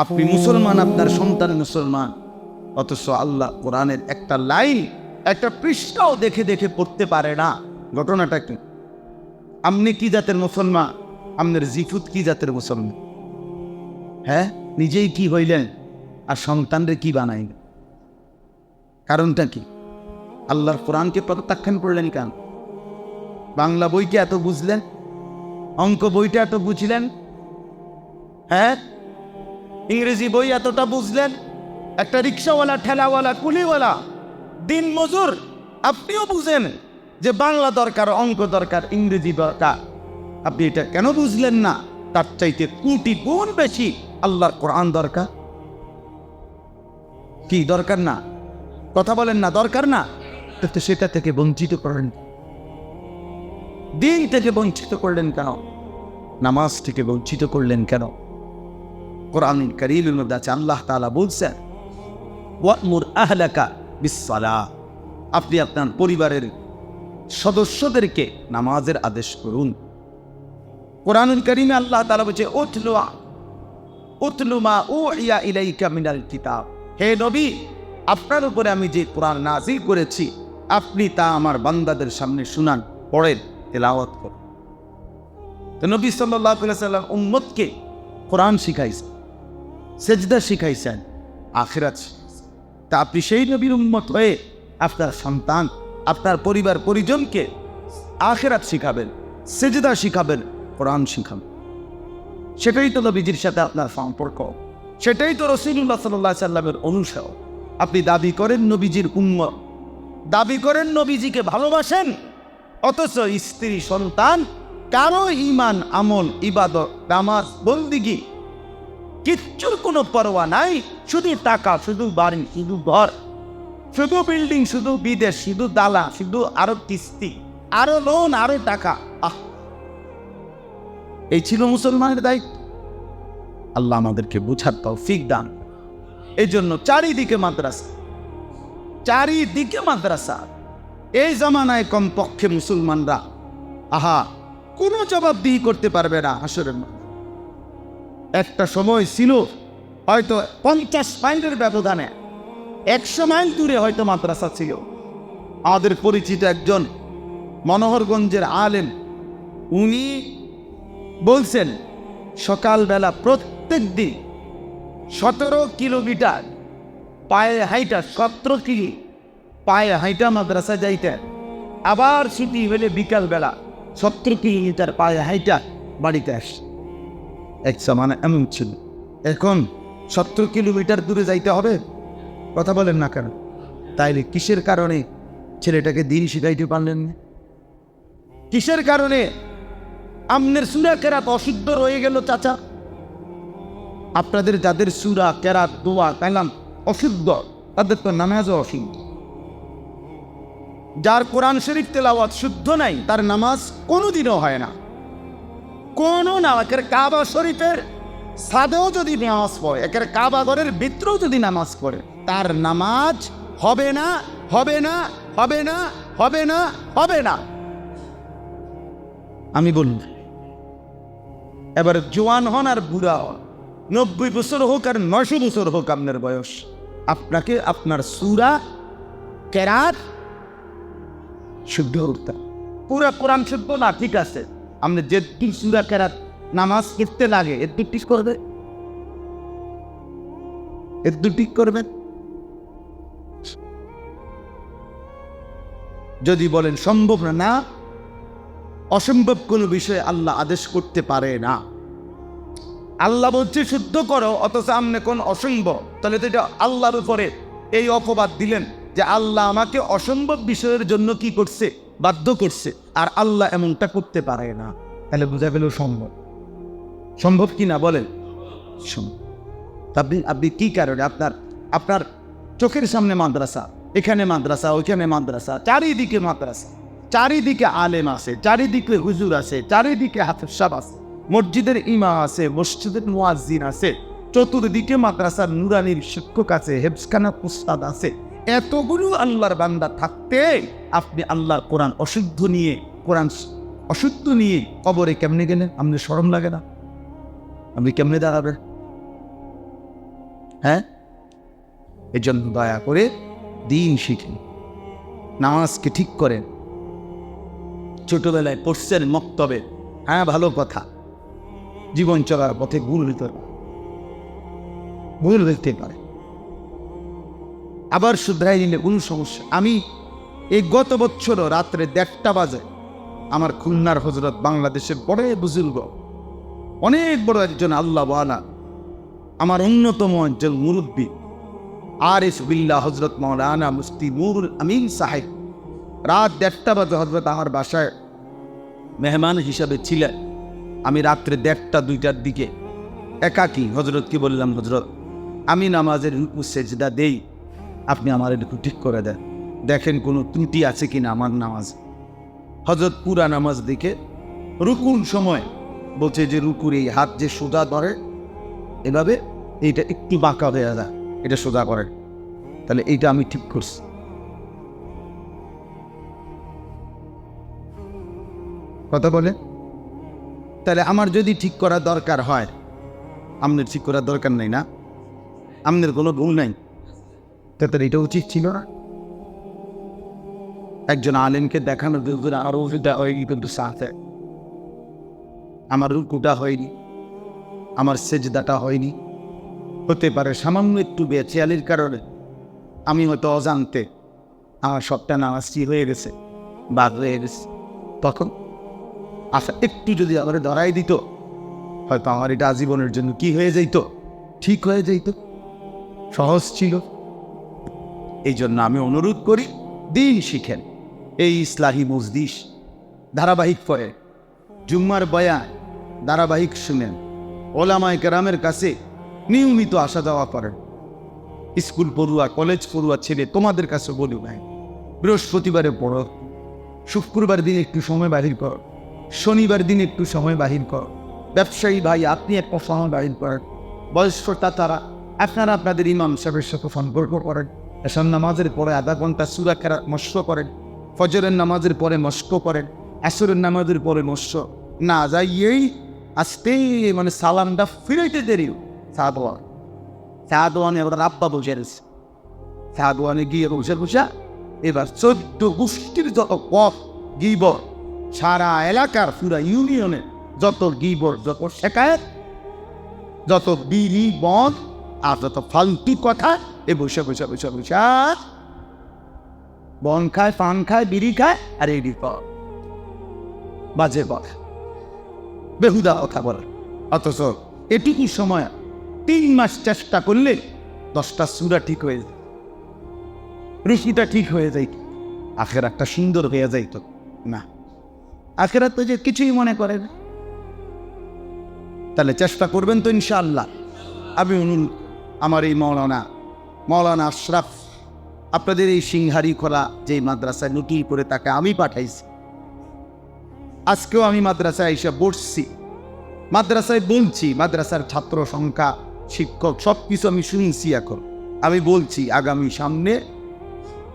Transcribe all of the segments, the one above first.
আপনি মুসলমান, আপনার সন্তান মুসলমান, অথচ আল্লাহ কোরআনের একটা লাইন, একটা পৃষ্ঠাও দেখে দেখে পড়তে পারে না। ঘটনাটা কি? আপনি কি জাতের মুসলমান? আপনার জিফুত কি জাতের মুসলমান? হ্যাঁ, নিজেই কি হইলেন আর সন্তানরে কি বানাইলেন? কারণটা কি? আল্লাহর কোরআনকে প্রত্যাখ্যান করলেন কেন? বাংলা বইকে এত বুঝলেন, অঙ্ক বইটা এত বুঝলেন, হ্যাঁ, ইংরেজি বই এতটা বুঝলেন, একটা রিক্সাওয়ালা, ঠেলাওয়ালা, কুলিওয়ালা, দিন মজুর, আপনিও বুঝেন যে বাংলা দরকার, অঙ্ক দরকার, ইংরেজি দরকার। আপনি এটা কেন বুঝলেন না? তার চাইতে কোটি গুণ বেশি আল্লাহর কোরআন দরকার। কি দরকার না? কথা বলেন না, দরকার না? তো সেটা থেকে বঞ্চিত করলেন, দিন থেকে বঞ্চিত করলেন কেন? নামাজ থেকে বঞ্চিত করলেন কেন? কোরআন কারীমের মধ্যে আছে, আল্লাহ তাআলা বলছেন, ওয়া'মুর আহলাকা বিস-সালাহ, আপনি আপনার পরিবারের সদস্যদেরকে নামাজের আদেশ করুন। কোরআনুল কারীমে আল্লাহ তাআলা বলছে, উতলু মা উহিয়া ইলাইকা মিনাল কিতাব, হে নবী, আপনার উপরে আমি যে কোরআন নাযিল করেছি আপনি তা আমার বান্দাদের সামনে শুনান, পড়েন, তেলাওয়াত করুন। তো নবী সাল্লাল্লাহু আলাইহি ওয়াসাল্লাম উম্মতকে কোরআন শিখাইছেন, সেজদা শিখাইছেন, আখিরাত শিখাইছেন। তা আপনি সেই নবীর উম্মত হয়ে আপনার সন্তান, আপনার পরিবার পরিজনকে আখিরাত শিখাবেন, সেজদা শিখাবেন, কোরআন শিখাবেন। সেটাই তো নবীজির সাথে আপনার সম্পর্ক, সেটাই তো রাসূলুল্লাহ সাল্লাল্লাহু আলাইহি সাল্লামের অনুসরণ। আপনি দাবি করেন নবীজির উম্মত, দাবি করেন নবীজিকে ভালোবাসেন, অথচ স্ত্রী, সন্তান, কারো ঈমান, আমল, ইবাদত, নামাজ, বন্দেগী কিচ্ছুর কোনো পরোয়া নাই। শুধু টাকা, শুধু বাড়ি, শুধু ঘর, শুধু বিল্ডিং, শুধু বিদেশ, শুধু দালা, শুধু আরো কিস্তি, আরো লোন, আরো টাকা। এই ছিল মুসলমানের দায়িত্ব। আল্লাহ আমাদেরকে বুঝার তৌফিক দান। এই জন্য চারিদিকে মাদ্রাসা, চারিদিকে মাদ্রাসা। এই জামানায় কমপক্ষে মুসলমানরা কোনো জবাবদিহি করতে পারবে না হাসরের মাঠে। একটা সময় ছিল হয়তো 50 মাইলের ব্যবধানে, 100 মাইল দূরে হয়তো মাদ্রাসা ছিল। আমাদের পরিচিত একজন মনোহরগঞ্জের আলেম, উনি বলছেন সকালবেলা প্রত্যেক দিন 17 কিলোমিটার পায়ে হাইটা, 17 কিলো পায়ে হাইটা মাদ্রাসা যাইতেন। আবার ছুটি হলে বিকালবেলা 17 কিলোমিটার পায়ে হাইটা বাড়িতে আসে। এক জামানা এমন ছিল। এখন 17 কিলোমিটার দূরে যাইতে হবে? কথা বলেন না কেন? তাইলে কিসের কারণে ছেলেটাকে দিন শিখাইতে পারলেন না? কিসের কারণে আমনের সূরা কেরাত অশুদ্ধ রয়ে গেল? চাচা, আপনাদের যাদের সূরা কেরাত, দোয়া, কালাম অশুদ্ধ, তাদের তো নামাজও অশুদ্ধ। যার কোরআন শরীফ তেলাওয়াত শুদ্ধ নাই, তার নামাজ কোনোদিনও হয় না। কোনো নামাজের কাবা শরীফের সাদেও যদি নামাজ পড়ে, একের কাবা ঘরের ভিতরেও যদি নামাজ পড়ে, তার নামাজ হবে না, হবে না, হবে না, হবে না, হবে না। আমি বললাম, এবার জোয়ান হন আর বুড়া হন, 90 বছর হোক আর 900 বছর হোক আপনার বয়স, আপনাকে আপনার সূরা কেরাত শুদ্ধ করতে। পুরা কোরআন শুদ্ধ না, ঠিক আছে, আপনি যে সূরা কেরাত নামাজ পড়তে লাগে এর দুটি করবে, এর দুটি করবেন। যদি বলেন সম্ভব না, না, অসম্ভব কোনো বিষয়ে আল্লাহ আদেশ করতে পারে না। আল্লাহ বলছে শুদ্ধ করো, অথচ আমনে কোন অসম্ভব, তাহলে তো এটা আল্লাহর উপরে এই অপবাদ দিলেন যে আল্লাহ আমাকে অসম্ভব বিষয়ের জন্য কি করছে, বাধ্য করছে, আর আল্লাহ এমনটা করতে পারে না। তাহলে বুঝা গেল সম্ভব। সম্ভব কি না বলেন? সম্ভব। আপনি কি কারণে আপনার চোখের সামনে মাদ্রাসা, এখানে মাদ্রাসা, ওইখানে মাদ্রাসা, চারিদিকে মাদ্রাসা, চারিদিকে আলেম আছে, চারিদিকে হুজুর আছে, চারিদিকে হাফেজ সাহেব আছে, মসজিদের ইমাম আছে, মসজিদের মুয়াজ্জিন আছে, চতুর্দিকে মাদ্রাসার নুরানির শিক্ষক আছে, হেফজখানা উস্তাদ আছে। এতগুলো আল্লাহর বান্দা থাকতে আপনি আল্লাহর কোরআন অশুদ্ধ নিয়ে, কোরআন অশুদ্ধ নিয়ে কবরে কেমনে গেলেন? আপনি শরম লাগে না? আপনি কেমনে দাঁড়াবেন? হ্যাঁ, এই জন্য দয়া করে দিন শিখেন, নামাজকে ঠিক করেন। ছোটবেলায় পড়ছেন মক্তবে, হ্যাঁ ভালো কথা, জীবন চলার পথে ভুল হতে পারে, আবার শুধরাই নিলে কোনো সমস্যা। আমি এই গত বছরও রাত্রে 1:30 বাজে আমার খুলনার হজরত, বাংলাদেশের বড় বুজুর্গ, অনেক বড় একজন আল্লাহ ওয়ালা, আমার অন্যতম একজন মুরব্বী আরিফ বিল্লাহ হজরত মৌলানা মুফতি নুরুল আমিন সাহেব, রাত 1:30 বাজে হজরত আমার বাসায় মেহমান হিসাবে ছিলেন। আমি রাত্রে 1:30-2টার দিকে একাকী হজরতকে বললাম, হজরত আমি নামাজের রুকু সেজদা দেই, আপনি আমার একটু ঠিক করে দেন, দেখেন কোনো ত্রুটি আছে কিনা আমার নামাজ। হজরত পুরা নামাজ দেখে রুকুর সময় বলছে যে রুকুর এই হাত যে সোজা ধরে এভাবে, এইটা একটু বাঁকা হয়ে যায়, এটা সোজা করে, তাহলে এইটা আমি ঠিক করছি। কথা বলে, তাহলে আমার যদি ঠিক করা দরকার হয়, আপনার ঠিক করার দরকার নেই না, আপনার কোনো ভুল নাই, তাহলে এটা উচিত ছিল না। একজন আলেমকে দেখানো আরো হয়নি, কিন্তু সাথে আমার রুকুটা হয়নি, আমার সেজদাটা হয়নি, হতে পারে সামান্য একটু বেচেয়ালির কারণে আমি হয়তো অজান্তে আমার সবটা নামাজটি হয়ে গেছে, বাদ হয়ে গেছে। তখন আচ্ছা একটু যদি আমার ধরাই দিত, হয়তো আমার এটা আজীবনের জন্য কি হয়ে যাইত, ঠিক হয়ে যাইত, সহজ ছিল। এই জন্য আমি অনুরোধ করি, দিন শিখেন, এই ইসলাহি মজলিস ধারাবাহিক পড়ে, জুম্মার বয়ান ধারাবাহিক শুনেন, ওলামায়ে কেরামের কাছে নিয়মিত আসা যাওয়া করেন। স্কুল পড়ুয়া, কলেজ পড়ুয়া ছেলে তোমাদের কাছে বলি ভাই, বৃহস্পতিবারে পড়ো, শুক্রবার দিন একটু সময় বাহির করো, শনিবার দিন একটু সময় বাহির করো। ব্যবসায়ী ভাই আপনি একটা সময় বাহির করেন, বয়স্ক তারা আপনারা আপনাদের ইমাম সাহেবের সাথে সম্পর্ক করেন, এশার নামাজের পরে আধা ঘন্টা সূরা কেরাত মস্ক করেন, ফজরের নামাজের পরে মস্ক করেন, আসরের নামাজের পরে মস্ক না যাইয়েই আসতে মানে সালামটা ফিরাইতে দেরি। সাদওয়ানে ওরা আব্বা বসে রয়েছে, সাদওয়ানে গিয়ে বসে এবার 14 গোষ্ঠীর যত কফ গিবর, সারা এলাকার পুরা ইউনিয়নে যত গিবর, যত শেখায়ত, যত বিড়ি বন আর যত ফালতু কথা, এ বসে বন খায়, পান খায়, বিড়ি খায়, আর এই বাজে কথা, বেহুদা কথা বলে। অথচ এটুকু সময় 3 মাস চেষ্টা করলে 10টা সূরা ঠিক হয়ে যায়, রুচিটা ঠিক হয়ে যাইত, আখেরাতটা সুন্দর হয়ে যাইত না। আখেরাত তো যে কিছুই মনে করে না। তাহলে চেষ্টা করবেন তো ইনশাআল্লাহ। আমি অনুরোধ, আমার এই মৌলানা আশরাফ আপনাদের এই সিংহারি খোলা যে মাদ্রাসায় নতুন করে তাকে আমি পাঠাইছি, আজকেও আমি মাদ্রাসায় এসে বসছি, মাদ্রাসায় বলছি, মাদ্রাসার ছাত্র সংখ্যা, শিক্ষক সব কিছু আমি শুনছি। এখন আমি বলছি আগামী সামনে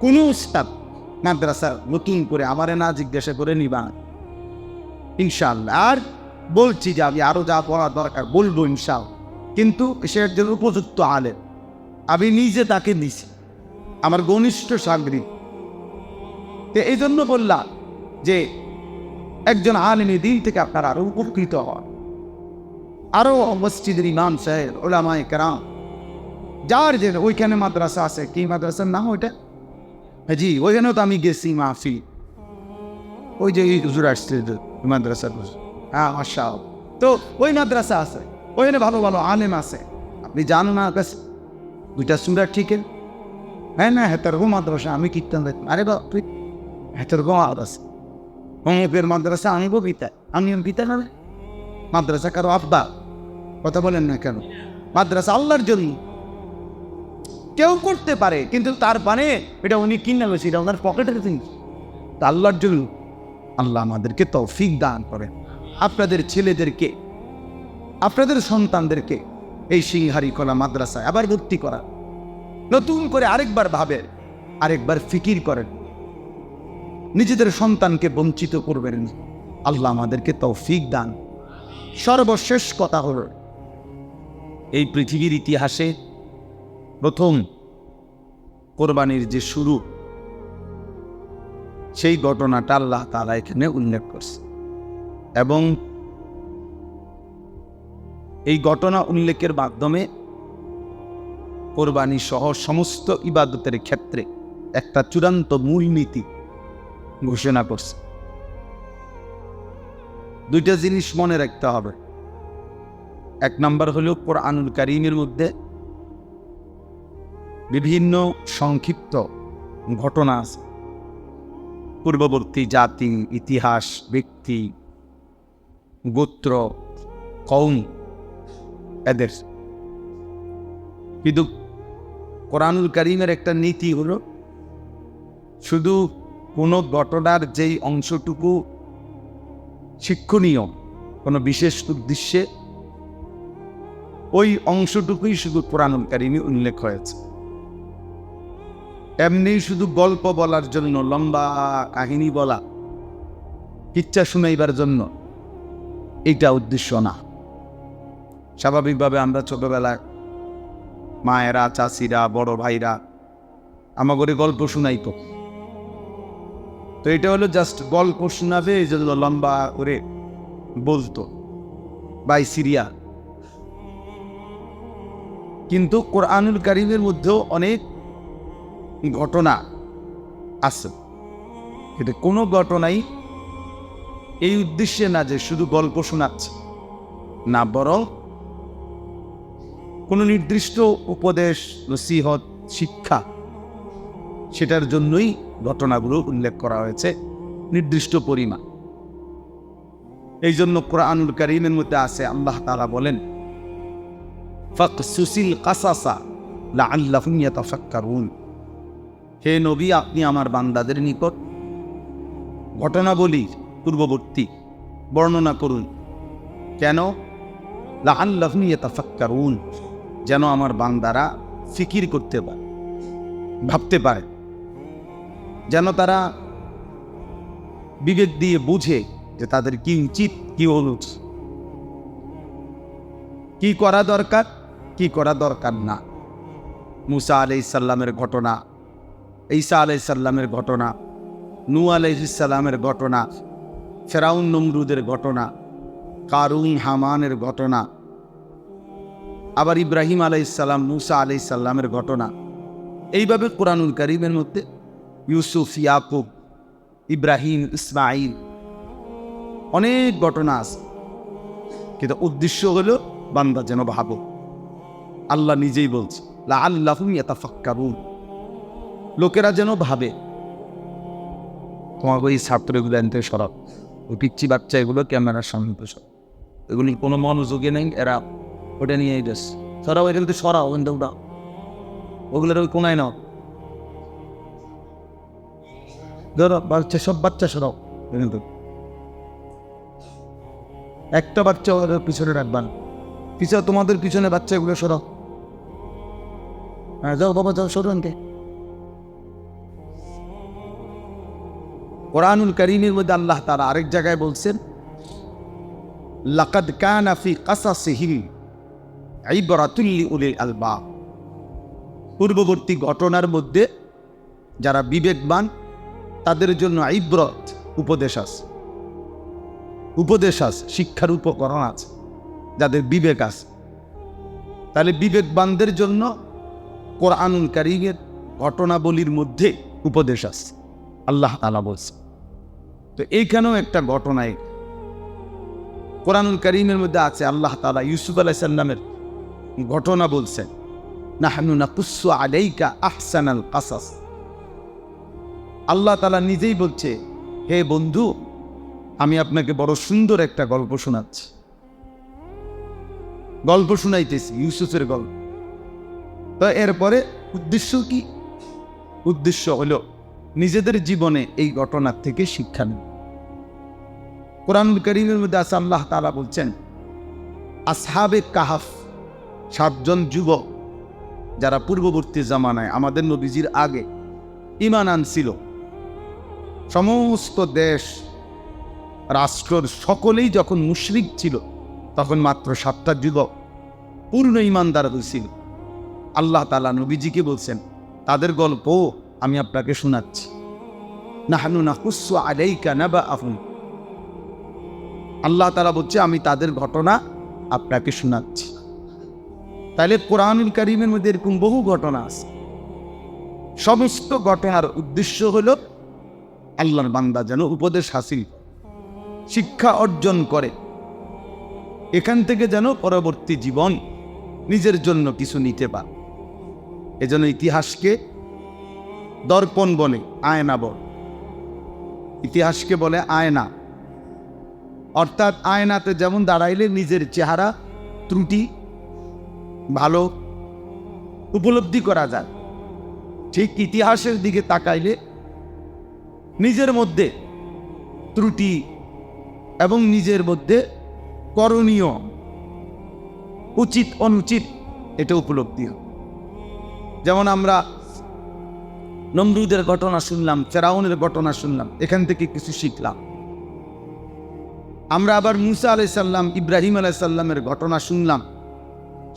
কোনো স্টাফ মাদ্রাসার নতুন করে আমারে না জিজ্ঞাসা করে নিবা ইনশাআল্লাহ। আর বলছি যে আমি আরো যা পড়া দরকার বলবো ইনশাআল্লাহ, কিন্তু সে একজন উপযুক্ত আলেম, আমি নিজে তাকে দিছি, আমার ঘনিষ্ঠ সাগরিক। তো এই জন্য বললাম যে একজন আলেমী দিন থেকে আপনারা আরো উপকৃত হন, আরো মসজিদের ইমাম সাহেব, ওলামায়ে কেরাম, যার যে ওইখানে মাদ্রাসা আছে, কি মাদ্রাসার নাম ওইটা? জি, ওইখানেও তো আমি গেছি মাহফিল, ওই যে হুজুর আসছে মাদ্রাসা, হ্যাঁ মাশাআল্লাহ। তো ওই মাদ্রাসা আছে, ওইখানে ভালো ভালো আলেম আছে, আপনি জানো না কাছে 2টা সূরা ঠিক হ্যাঁ না, হেতার গো মাদ্রাসা আমি কীর্তন দেখতাম, আরে বা তুই হেতার গো মাদ্রাসা, অনেকের মাদ্রাসা আনিব পিতা, আমি পিতা না মাদ্রাসা কারো আব্বা, কথা বলেন না কেন? মাদ্রাসা আল্লাহর জন্য, কেউ করতে পারে, কিন্তু তার মানে এটা উনি কিনে গেছে, এটা ওনার পকেটের জিনিস, তা আল্লাহর জন্য। আল্লাহ আমাদেরকে তৌফিক দান করে, আপনাদের ছেলেদেরকে, আপনাদের সন্তানদেরকে এই সিংহারি খোলা মাদ্রাসায় আবার ভর্তি করা, নতুন করে আরেকবার ভাবেন, আরেকবার ফিকির করেন, নিজেদের সন্তানকে বঞ্চিত করবেন। আল্লাহ আমাদেরকে তৌফিক দান। সর্বশেষ কথা হল, এই পৃথিবীর ইতিহাসে প্রথম কোরবানির যে শুরু, সেই ঘটনাটা আল্লাহ তাআলা এখানে উল্লেখ করছে। এবং এই ঘটনা উল্লেখের মাধ্যমে কোরবানি সহ সমস্ত ইবাদতের ক্ষেত্রে একটা চূড়ান্ত মূলনীতি ঘোষণা করছে। দুইটা জিনিস মনে রাখতে হবে। এক নাম্বার হলো কোরআনুল কারীমের মধ্যে বিভিন্ন সংক্ষিপ্ত ঘটনা আছে, পূর্ববর্তী জাতি, ইতিহাস, ব্যক্তি, গোত্র, কওম, এদের। কিন্তু কোরআনুল কারীমের একটা নীতি হলো শুধু কোনো ঘটনার যেই অংশটুকু শিক্ষণীয়, কোনো বিশেষ উদ্দেশ্যে, ওই অংশটুকুই শুধু কোরআনুল কারীমে উল্লেখ হয়েছে। এমনি শুধু গল্প বলার জন্য, লম্বা কাহিনী বলা, কিচ্ছা শুনাইবার জন্য এইটা উদ্দেশ্য না। স্বাভাবিকভাবে আমরা ছোটবেলায় মায়েরা, চাচিরা, বড় ভাইরা আমাকে গল্প শুনাইতো। তো এটা হলো জাস্ট গল্প শোনাবে, এই জন্য লম্বা করে বলতো, বাই সিরিয়াল। কিন্তু কোরআনুল কারীমের মধ্যেও অনেক ঘটনা আছে। এটা কোনো ঘটনাই এই উদ্দেশ্যে না যে শুধু গল্প শোনাচ্ছে, না, বরং কোনো নির্দিষ্ট উপদেশ, নসিহত, শিক্ষা, সেটার জন্যই ঘটনাগুলো উল্লেখ করা হয়েছে নির্দিষ্ট পরিমাণ। এই জন্য কোরআনুল কারীমের মধ্যে আছে, আল্লাহ তাআলা বলেন, ফাকসুসিল কাসাসা লাআল্লাহুম ইয়াতাফাক্কারুন। হে নবী, আপনি আমার বান্দাদের নিকট ঘটনাবলী পূর্ববর্তী বর্ণনা করুন। কেন? লাআল্লাহুম ইয়াতাফাক্কারুন, যেন আমার বান্দারা ফিকির করতে পারে, ভাবতে পারে, যেন তারা বিবেক দিয়ে বুঝে যে তাদের কি উচিত, কি অনুচিত, কি করা দরকার, কি করা দরকার না। মুসা আলাইহিস সালামের ঘটনা, ঈসা আলাইহিস সালামের ঘটনা, নূহ আলাইহিস সালামের ঘটনা, ফেরাউন নমরুদের ঘটনা, কারুন হামানের ঘটনা, আবার ইব্রাহিম আলাইহিস সালাম, মুসা আলাইহিস সালামের ঘটনা। এইভাবে কোরআনুল কারীমের মধ্যে ইউসুফ, ইয়াকুব, ইব্রাহিম, ইসমাঈল অনেক ঘটনা আছে। কিন্তু উদ্দেশ্য হলো বান্দা যেন ভাবো। আল্লাহ নিজেই বলছে, লাআল্লাহুম ইয়াতাফাক্কারুন, লোকেরা যেন ভাবে। তোমাকে ওই ছাত্রগুলো আনতে সরাব, ওই পিচ্ছি বাচ্চা এগুলো ক্যামেরার সামনে তো সব, এগুলি কোনো মনোযোগী নেই, এরা ওটা নিয়েই যাস, সরাও এখান থেকে, সরাও ওটা, ওগুলোর ওই কোনায় নাও, ধরো বাচ্চা, সব বাচ্চা সরাও এখান থেকে। একটা বাচ্চা ওদের পিছনে রাখবান, পিছনে তোমাদের পিছনে বাচ্চা এগুলো সরাও। হ্যাঁ, যাও বাবা, যাও, সরানকে। কোরআনুল কারীমের মধ্যে আল্লাহ তাআলা আরেক জায়গায় বলছেন, লাকাদ কানা ফি কাসাসিহিম ইবরাতুল লিউলিল আলবাব। পূর্ববর্তী ঘটনার মধ্যে যারা বিবেকবান তাদের জন্য ইবরত, উপদেশ আছে, উপদেশ আছে, শিক্ষার উপকরণ আছে, যাদের বিবেক আছে। তাহলে বিবেকবানদের জন্য কোরআনুল কারীমের ঘটনাবলীর মধ্যে উপদেশ আছে, আল্লাহ তাআলা বলছে। তো এইখানেও একটা ঘটনায় কোরআনুল কারীমের মধ্যে আছে, আল্লাহ তাআলা ইউসুফ আলাইহিস সালামের ঘটনা বলছেন, নাহনু নাকুসসু আলাইকা আহসানাল কাসাস। আল্লাহ তাআলা নিজেই বলছে, হে বন্ধু, আমি আপনাকে বড় সুন্দর একটা গল্প শোনাচ্ছি, গল্প শোনাইতেছি, ইউসুফের গল্প। তো এরপরে উদ্দেশ্য কি? উদ্দেশ্য হলো নিজেদের জীবনে এই ঘটনার থেকে শিক্ষা নেন। কোরআনুল কারীমের মধ্যে আছে, আল্লাহ তাআলা বলছেন, আসহাবে কাহাফ, 7 জন যুবক যারা পূর্ববর্তী জামানায় আমাদের নবীজির আগে ঈমান আনছিল। সমস্ত দেশ, রাষ্ট্রের সকলেই যখন মুশরিক ছিল, তখন মাত্র 7টা যুবক পূর্ণ ঈমানদার হয়েছিল। আল্লাহ তাআলা নবীজিকে বলছেন, তাদের গল্প আমি আপনাকে শোনাচ্ছি। নাহনু নাকুসসু আলাইকা নাবাআহুম, আল্লাহ তাআলা বলছে আমি তাদের ঘটনা আপনাকে শোনাচ্ছি। তাহলে কোরআনুল কারীমের মধ্যে এরকম বহু ঘটনা আছে। সমস্ত ঘটনার উদ্দেশ্য হলো আল্লাহর বান্দা যেন উপদেশ হাসিল, শিক্ষা অর্জন করে, এখান থেকে যেন পরবর্তী জীবন নিজের জন্য কিছু নিতে পারে। এজন্য ইতিহাসকে দর্পণ বলে, আয়না বলে। ইতিহাসকে বলে আয়না, অর্থাৎ আয়নাতে যেমন দাঁড়াইলে নিজের চেহারা ত্রুটি ভালো উপলব্ধি করা যায়, ঠিক ইতিহাসের দিকে তাকাইলে নিজের মধ্যে ত্রুটি এবং নিজের মধ্যে করণীয়, উচিত অনুচিত এটা উপলব্ধি হয়। যেমন আমরা নমরুদের ঘটনা শুনলাম, ফেরাউনের ঘটনা শুনলাম, এখান থেকে কিছু শিখলাম। আমরা আবার মুসা আলাইহিস সালাম, ইব্রাহিম আলাইহিস সালামের ঘটনা শুনলাম,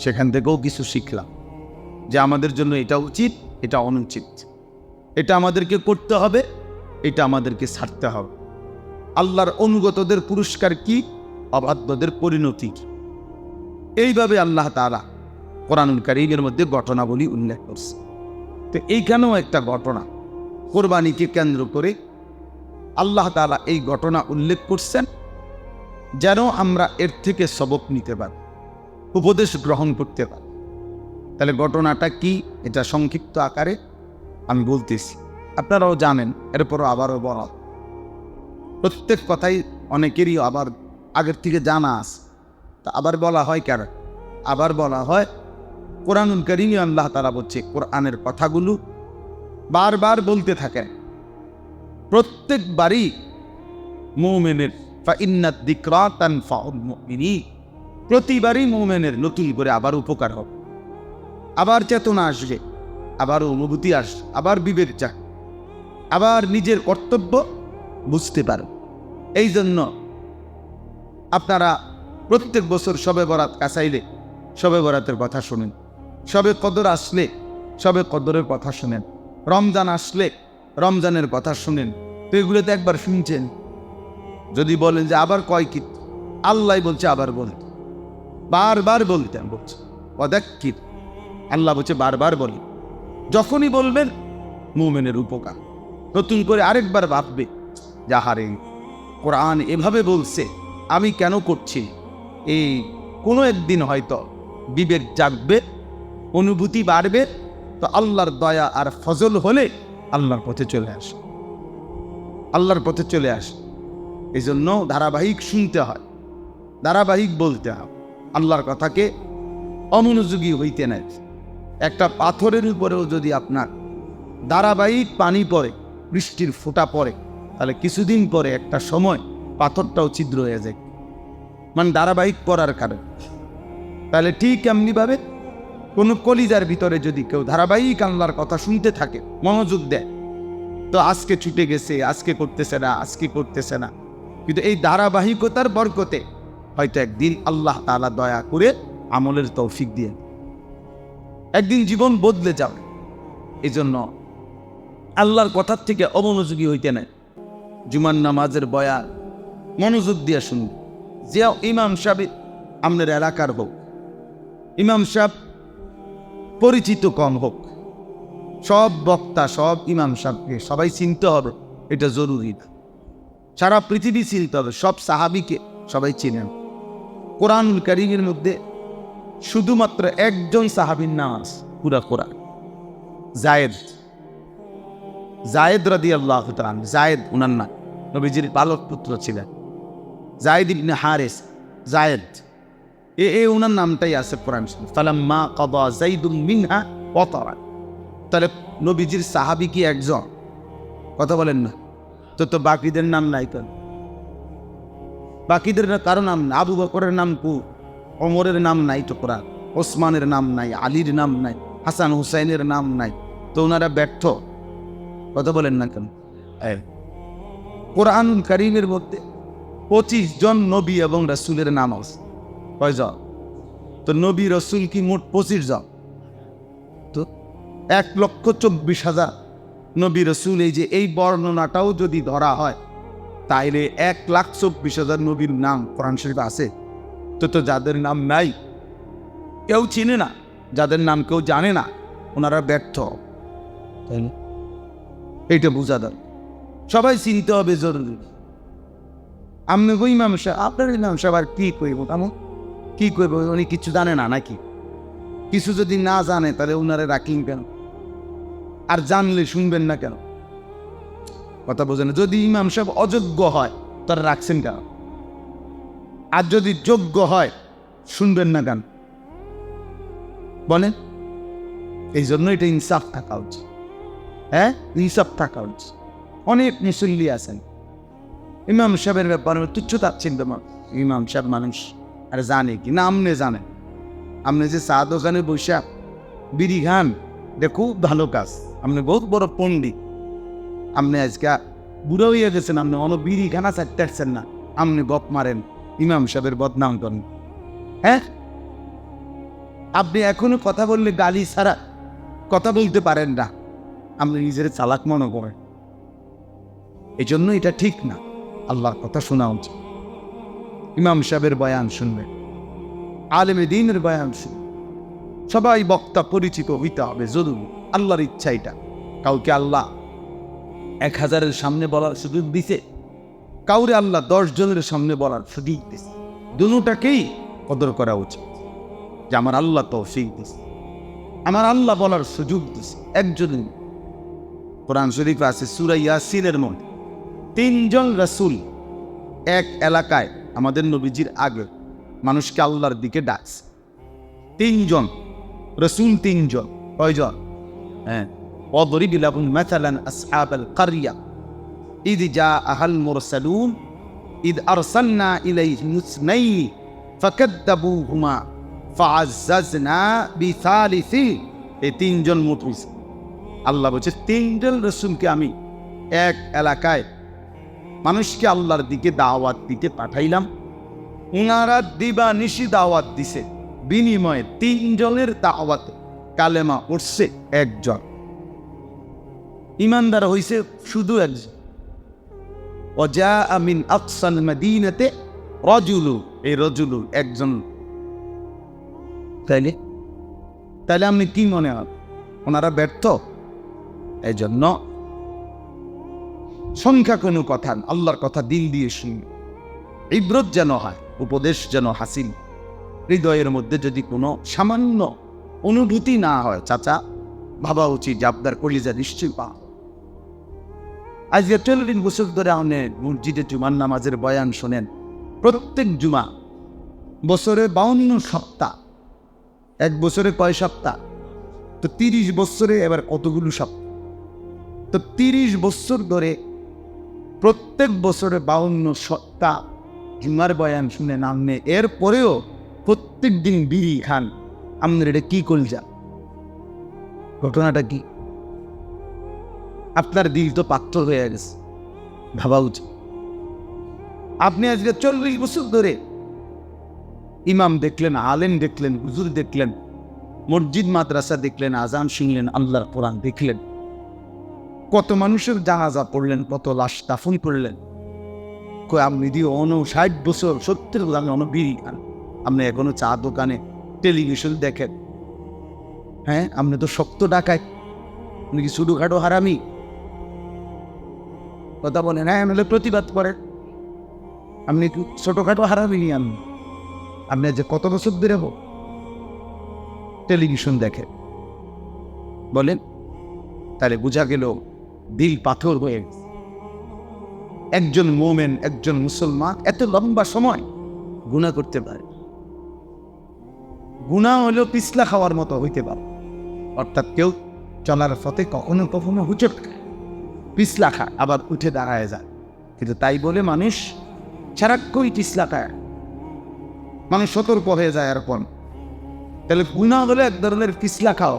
সেখান থেকেও কিছু শিখলাম যে আমাদের জন্য এটা উচিত, এটা অনুচিত, এটা আমাদেরকে করতে হবে, এটা আমাদেরকে ছাড়তে হবে। আল্লাহর অনুগতদের পুরস্কার কি, অবাধ্যদের পরিণতি কি। এইভাবে আল্লাহ তাআলা কোরআনুল কারীমের মধ্যে ঘটনাবলী উল্লেখ করছে। তো এইখানেও একটা ঘটনা, কোরবানিকে কেন্দ্র করে আল্লাহ তাআলা এই ঘটনা উল্লেখ করছেন যেন আমরা এর থেকে সবক নিতে পারি, উপদেশ গ্রহণ করতে পারি। তাহলে ঘটনাটা কি, এটা সংক্ষিপ্ত আকারে আমি বলতেছি, আপনারাও জানেন, এরপরও আবারও বলা, প্রত্যেক কথাই অনেকেরই আবার আগের থেকে জানা আছে। তা আবার বলা হয় কেন? আবার বলা হয় কোরআনুল কারীমে আল্লাহ তাআলা বলছে, কোরআনের কথাগুলো বারবার বলতে থাকেন, প্রত্যেকবারই মুমিনের ফাইন্নাদ যিকরা তানফাউল মুমিনিন, প্রতিবারই মুমিনের নতুন করে আবার উপকার হবে, আবার চেতনা আসবে, আবার অনুভূতি আসবে, আবার বিবেক যাক, আবার নিজের কর্তব্য বুঝতে পারে। এই জন্য আপনারা প্রত্যেক বছর শবে বরাত কাছাইলে শবে বরাতের কথা শুনেন, শবে কদর আসলে শবে কদরের কথা শুনেন, রমজান আসলে রমজানের কথা শুনেন। তো এগুলো তো একবার শুনছেন, যদি বলেন যে আবার কয় কি, আল্লাহ বলছে আবার বলতে, বারবার বলতেন বলছে ওয়াদাক্কির, আল্লাহ বলছে বারবার বলি। যখনই বলবেন মুমিনের উপকার, নতুন করে আরেকবার ভাববে যাহারে কোরআন এভাবে বলছে, আমি কেন করছি। এই কোনো একদিন হয়তো বিবেক জাগবে, অনুভূতি বাড়বে, তো আল্লাহর দয়া আর ফজল হলে আল্লাহর পথে চলে আসে, আল্লাহর পথে চলে আসে। এই জন্য ধারাবাহিক শুনতে হয়, ধারাবাহিক বলতে হয়, আল্লাহর কথাকে অমনোযোগী হইতে নাই। একটা পাথরের উপরেও যদি আপনার ধারাবাহিক পানি পড়ে, বৃষ্টির ফোঁটা পড়ে, তাহলে কিছুদিন পরে একটা সময় পাথরটাও ছিদ্র হয়ে যায়, মানে ধারাবাহিক পড়ার কারণে। তাহলে ঠিক এমনিভাবে কোনো কলিজার ভিতরে যদি কেউ ধারাবাহিক আল্লাহর কথা শুনতে থাকে, মনোযোগ দেয়, তো আজকে ছুটে গেছে, আজকে করতেছে না, আজকে করতেছে না, কিন্তু এই ধারাবাহিকতার বরকতে হয়তো একদিন আল্লাহ তাআলা দয়া করে আমলের তৌফিক দিয়ে একদিন জীবন বদলে যাবে। এই জন্য আল্লাহর কথার থেকে অমনোযোগী হইতে নেয়। জুমার নামাজের বয়ান মনোযোগ দিয়ে শুনবে, যে ইমাম সাহেব আপনার এলাকার হোক, ইমাম সাহেব পরিচিত কম হোক, সব বক্তা সব ইমাম সাহেবকে সবাই চিনতে হবে, এটা জরুরি না। সারা পৃথিবী চিনতে হবে, সব সাহাবীকে সবাই চিনেন। কোরআনুল কারীমের মধ্যে শুধুমাত্র একজন সাহাবীর নাম আছে পুরা কোরআন, জায়েদ, জায়েদ রাদিয়াল্লাহু তাআলা। জায়েদ উনার নাম, নবীজির পালক পুত্র ছিলেন জায়েদ ইবনে হারিস। জায়েদ উনার নামটাই আছে কোরআন শরীফ, ফালাম্মা কাদা যাইদুম মিনহা ওয়াতারা। তাহলে নবীজির সাহাবী কি একজন? কথা বলেন না তো বাকিদের নাম নাই কেন? বাকিদের কারো নাম নাই। আবু বকরের নাম কু, ওমরের নাম নাই তো কোরআন, ওসমানের নাম নাই, আলীর নাম নাই, হাসান হুসাইনের নাম নাই, তো ওনারা ব্যর্থ। কথা বলেন না কেন? কোরআনুল কারীমের মধ্যে 25 জন নবী এবং রাসূলের নাম আছে। কয়জন? তো নবী রাসূল কি মোট 25 জন? তো 1,24,000 নবী রসুল, এই যে এই বর্ণনাটাও যদি ধরা হয় তাইলে 1,24,000 নবীর নাম কোরআন শরীফে আছে। তো যাদের নাম নাই, কেউ চিনে না, যাদের নাম কেউ জানে না, ওনারা ব্যর্থ, তাই না? এইটা বোঝা দরকার। সবাই চিনতে হবে জরুরি। আপনি কই ইমাম সাহেব, আপনার ইমাম সাহেব আর কি কইব, কেমন কি কইব? উনি কিছু জানে না নাকি? কিছু যদি না জানে তাহলে উনারে রাখলেন কেন? আর জানলে শুনবেন না কেন? কথা বোঝেন। যদি ইমাম সাহেব অযোগ্য হয় তারা রাখছেন কেন? আর যদি যোগ্য হয় শুনবেন না কেন বলেন? এই জন্য এটা ইনসাফ থাকা উচিত। হ্যাঁ, ইনসাফ থাকা উচিত। অনেক মুসল্লি আছেন, ইমাম সাহেবের ব্যাপারে তুচ্ছতা চিন্তা। ইমাম সাহেব মানুষ আর জানে কি না? আপনি জানেন, আপনি যে চা দোকানে বসে বিড়ি খান, এটা খুব ভালো কাজ। আপনি বহুত বড় পণ্ডিত, আপনি আজকে বুড়ো হইয়া গেছেন, আপনি অন বিড়ি খানা চাইতে পারছেন না, আপনি গপ মারেন, ইমাম সাহেবের বদনাম করেন। হ্যাঁ, আপনি এখনো কথা বললে গালি ছাড়া কথা বলতে পারেন না, আপনি নিজের চালাক মনে করেন। এই জন্য এটা ঠিক না। আল্লাহর কথা শোনা উচিত। ইমাম সাহেবের বয়ান শুনবেন, আলেমে দ্বীনের বয়ান শুনবেন। সবাই বক্তা পরিচিত হইতে হবে জরুরি। আল্লাহর ইচ্ছা এটা। কাউকে আল্লাহ 1,000-এর সামনে বলার সুযোগ দিছে, কাউরে আল্লাহ 10 জনের সামনে বলার সুযোগ দিছে। দুটাকেই কদর করা উচিত যে আমার আল্লাহ তৌফিক দিছে, আমার আল্লাহ বলার সুযোগ দিছে। একজনই কোরআন শরীফ আছে সূরা ইয়াসিনের মধ্যে 3 জন রাসূল এক এলাকায় আমাদের নবীজির আগে মানুষকে আল্লাহর দিকে ডাকছে। 3 জন রাসূল, 3 জন। কয়জন? হ্যাঁ, ওয়াদরিব লাহুম মাসালান আসহাবাল কারইয়া ইয জাআহাল মুরসালুন ইয আরসালনা ইলাইহিম ইসনাইনি ফাকাদ্দাবুহুমা ফাআজ্জাজনা বিসালিসিন। এই 3 জন মুরসাল, আল্লাহ বলছে 3 জন রাসূলকে আমি এক এলাকায় মানুষকে আল্লাহর দিকে দাওয়াত দিতে পাঠাইলাম। উনারা দিবা নিশি দাওয়াত দিছে, বিনিময়ে 3 জনের দাওয়াতে কালেমা পড়ছে 1 জন, ইমানদার হইছে শুধু 1 জন। ওয়াজাআ মিন আকসাল মাদিনাতে রাজুলু, এই রাজুলু 1 জন। তাইলে আপনি কি মনে হয় ওনারা ব্যর্থ? এই জন্য সংখ্যা কোনো কথা, আল্লাহর কথা দিল দিয়ে শুনবে। ইবরত যেন হয়, উপদেশ যেন হাসিল। হৃদয়ের মধ্যে যদি কোনো সামান্য অনুভূতি না হয়, চাচা ভাবা উচিত যে আপনার কলিজা নিশ্চয়ই পা। আজকে 40 বছর ধরে আপনি মসজিদে জুমার নামাজের বয়ান শোনেন, প্রত্যেক জুমা। বছরে 52 সপ্তাহ, 1 বছরে কয় সপ্তাহ? তো 30 বছরে এবার কতগুলো সপ্তাহ? তো 30 বছর ধরে প্রত্যেক বছরে 52 সপ্তাহ জুমার বয়ান শুনে নামনে, এরপরেও প্রত্যেক দিন বিড়ি খান। আপনার এটা কি কলজা? ঘটনাটা কি? আপনার দিল তো পাথর হয়ে গেছে, ভাবা উচিত। আপনি আজকে 40 বছর ধরে ইমাম দেখলেন, আলেম দেখলেন, হুজুর দেখলেন, মসজিদ মাদ্রাসা দেখলেন, আজান শুনলেন, আল্লাহর কোরআন দেখলেন, কত মানুষের জানাজা পড়লেন, কত লাশ দাফন করলেন। আপনি দিয়ে 60 বছর 70 বছর বিড়ি খান, আপনি এখনো চা দোকানে টেলিভিশন দেখেন। হ্যাঁ, আপনি তো শক্ত ডাকায়, আপনি কি ছোটখাটো হারামি? কথা বলেন। হ্যাঁ, নাহলে প্রতিবাদ করেন। আপনি কি ছোটখাটো হারামি? আপনি যে কত বছর ধরে টেলিভিশন দেখেন বলেন? তাহলে বোঝা গেল দিল পাথর হয়ে গেছে। একজন মোমেন, একজন মুসলমান এত লম্বা সময় গুনাহ করতে পারে। গুনাহ হলেও পিছলা খাওয়ার মতো হইতে পারে, অর্থাৎ কেউ চলার পথে কখনো কখনো হুচট খায়, পিছলা খায়, আবার উঠে দাঁড়ায় যায়। কিন্তু তাই বলে মানুষ সারাক্ষই পিছলা খায়, মানুষ সতর্ক হয়ে যায় এরকম। তাহলে গুনাহ হলে এক ধরনের পিছলা খাও,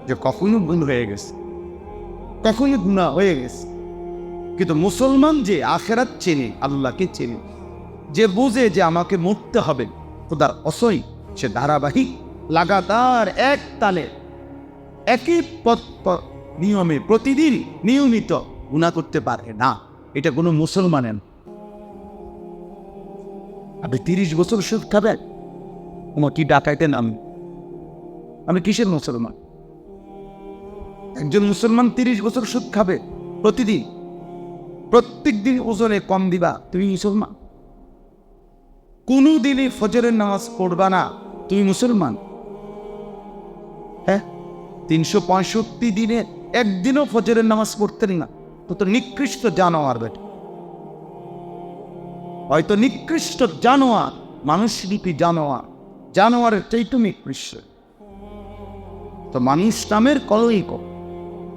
যে কখনো ভুল হয়ে গেছে, কখনো গুনাহ হয়ে গেছে। কিন্তু মুসলমান যে আখিরাত চেনে, আল্লাহকে চেনে, যে বুঝে যে আমাকে মরতে হবে খোদার অসই, সে ধারাবাহিক লাগাতার এক তালে একই নিয়মে প্রতিদিন নিয়মিত গুনাহ করতে পারে না, এটা কোনো মুসলমানের না। আপনি 30 বছর সুদ খাবেন, তোমার কি ডাকাইতে নাম? আমি কিসের মুসলমান? একজন মুসলমান 30 বছর সুদ খাবে প্রতিদিন, প্রত্যেক দিন ওজনে কম দিবা, তুমি মুসলমান? কোনো দিনই ফজরের নামাজ পড়বা না, তুমি মুসলমান? হ্যাঁ, 365 দিনে একদিনও ফজরের নামাজ পড়তেন না, তো নিকৃষ্ট জানোয়ার বেটা। হয়তো নিকৃষ্ট জানোয়ার, মানুষরূপী জানোয়ার, জানোয়ারের চাইতে নিকৃষ্ট। তো মানুষ নামের কলঙ্ক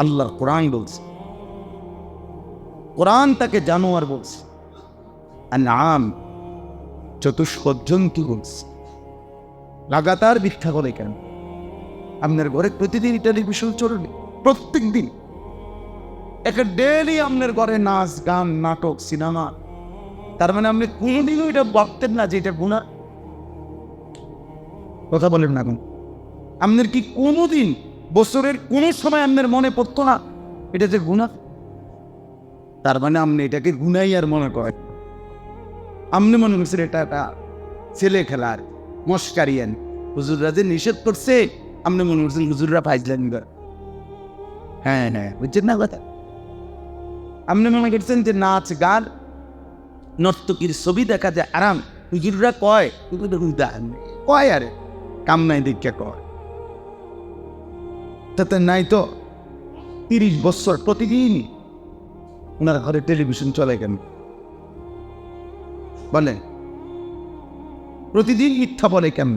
আল্লাহর কোরআন বলছে, কোরআন তাকে জানোয়ার বলছে, আনআম চতুষ্পদ জন্তু বলছে। লাগাতার মিথ্যা করে কেন? আপনার ঘরে প্রতিদিন টেলিভিশন চলবে, প্রত্যেক দিন একটা ডেইলি আপনার ঘরে নাচ গান নাটক সিনেমা, তার মানে আপনি কোনোদিনও এটা ভাবতেন না যে এটা গুনাহ? কথা বলেন না, আপনার কি কোনোদিন বছরের কোনো সময় আপনার মনে পড়তো না এটা যে গুনাহ? তার মানে আপনি এটাকে গুনাই আর মনে করেন। আপনি মনে করছেন এটা একটা ছেলে খেলার মস্কারিয়ান, হুজুররা যে নিষেধ করছে আপনি মনে করছেন হুজুররা ফাইজলামি করে। হ্যাঁ হ্যাঁ, বুঝছেন না কথা? আপনি মনে করছেন যে নাচ গান নর্তকীর ছবি দেখা যায় আরাম, হুজুররা কয় কয় আরে কাম নাই দীক্ষা কয়, তাতে নাই তো 30 বছর প্রতিদিন ওনার ঘরে টেলিভিশন চলে কেন? বলে প্রতিদিন মিথ্যা বলে কেন?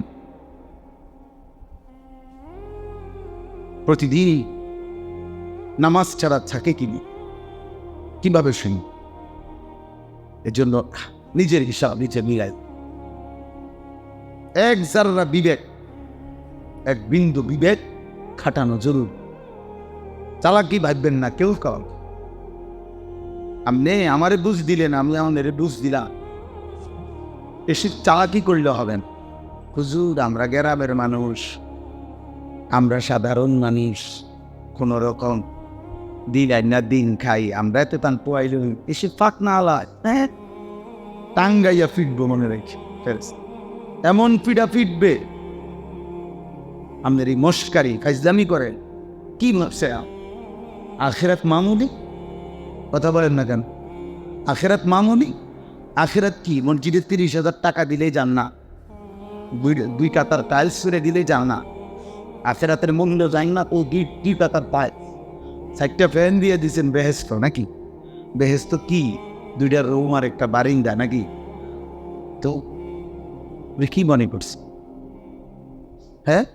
প্রতিদিন নামাজ ছাড়া থাকে কিভাবে শুনি? এর জন্য নিজের হিসাব নিজে মিলাই, এক জাররা বিবেক, এক বিন্দু বিবেক খাটানো জরুর। চালাকি ভাববেন না কেউ কাউ। আপনি আমারে বুঝ দিলেন, আমি আমাদের বুঝ দিলাম, এসে চালাকি করলে হবেন। হুজুর আমরা গ্রামের মানুষ, আমরা সাধারণ মানুষ, কোন রকম দিন আইনা দিন খাই, আমরা এত তান পোয়াইল এসে ফাঁক না আলায়, হ্যাঁ টাঙ্গাইয়া ফিটবো মনে রেখে, এমন পিঠা ফিটবে আপনার এই মস্কারি ফাইজলামি করে কি ভাবছে? আখেরাত মামুলি? কথা বলেন না কেন? আখেরাত মামুলি? আখেরাত কি? মসজিদে 30,000 টাকা দিলেই যান না, 2 কাতার টাইলস করে দিলেই যান না, আখেরাতের মূল্য যাই না। ও 2 কাতার পায়, 4টা ফ্যান দিয়ে দিচ্ছেন বেহেস্ত নাকি? বেহেস্ত কি? 2টা রুম আর একটা বারিন্দা নাকি? তো কি মনে করছে? হ্যাঁ,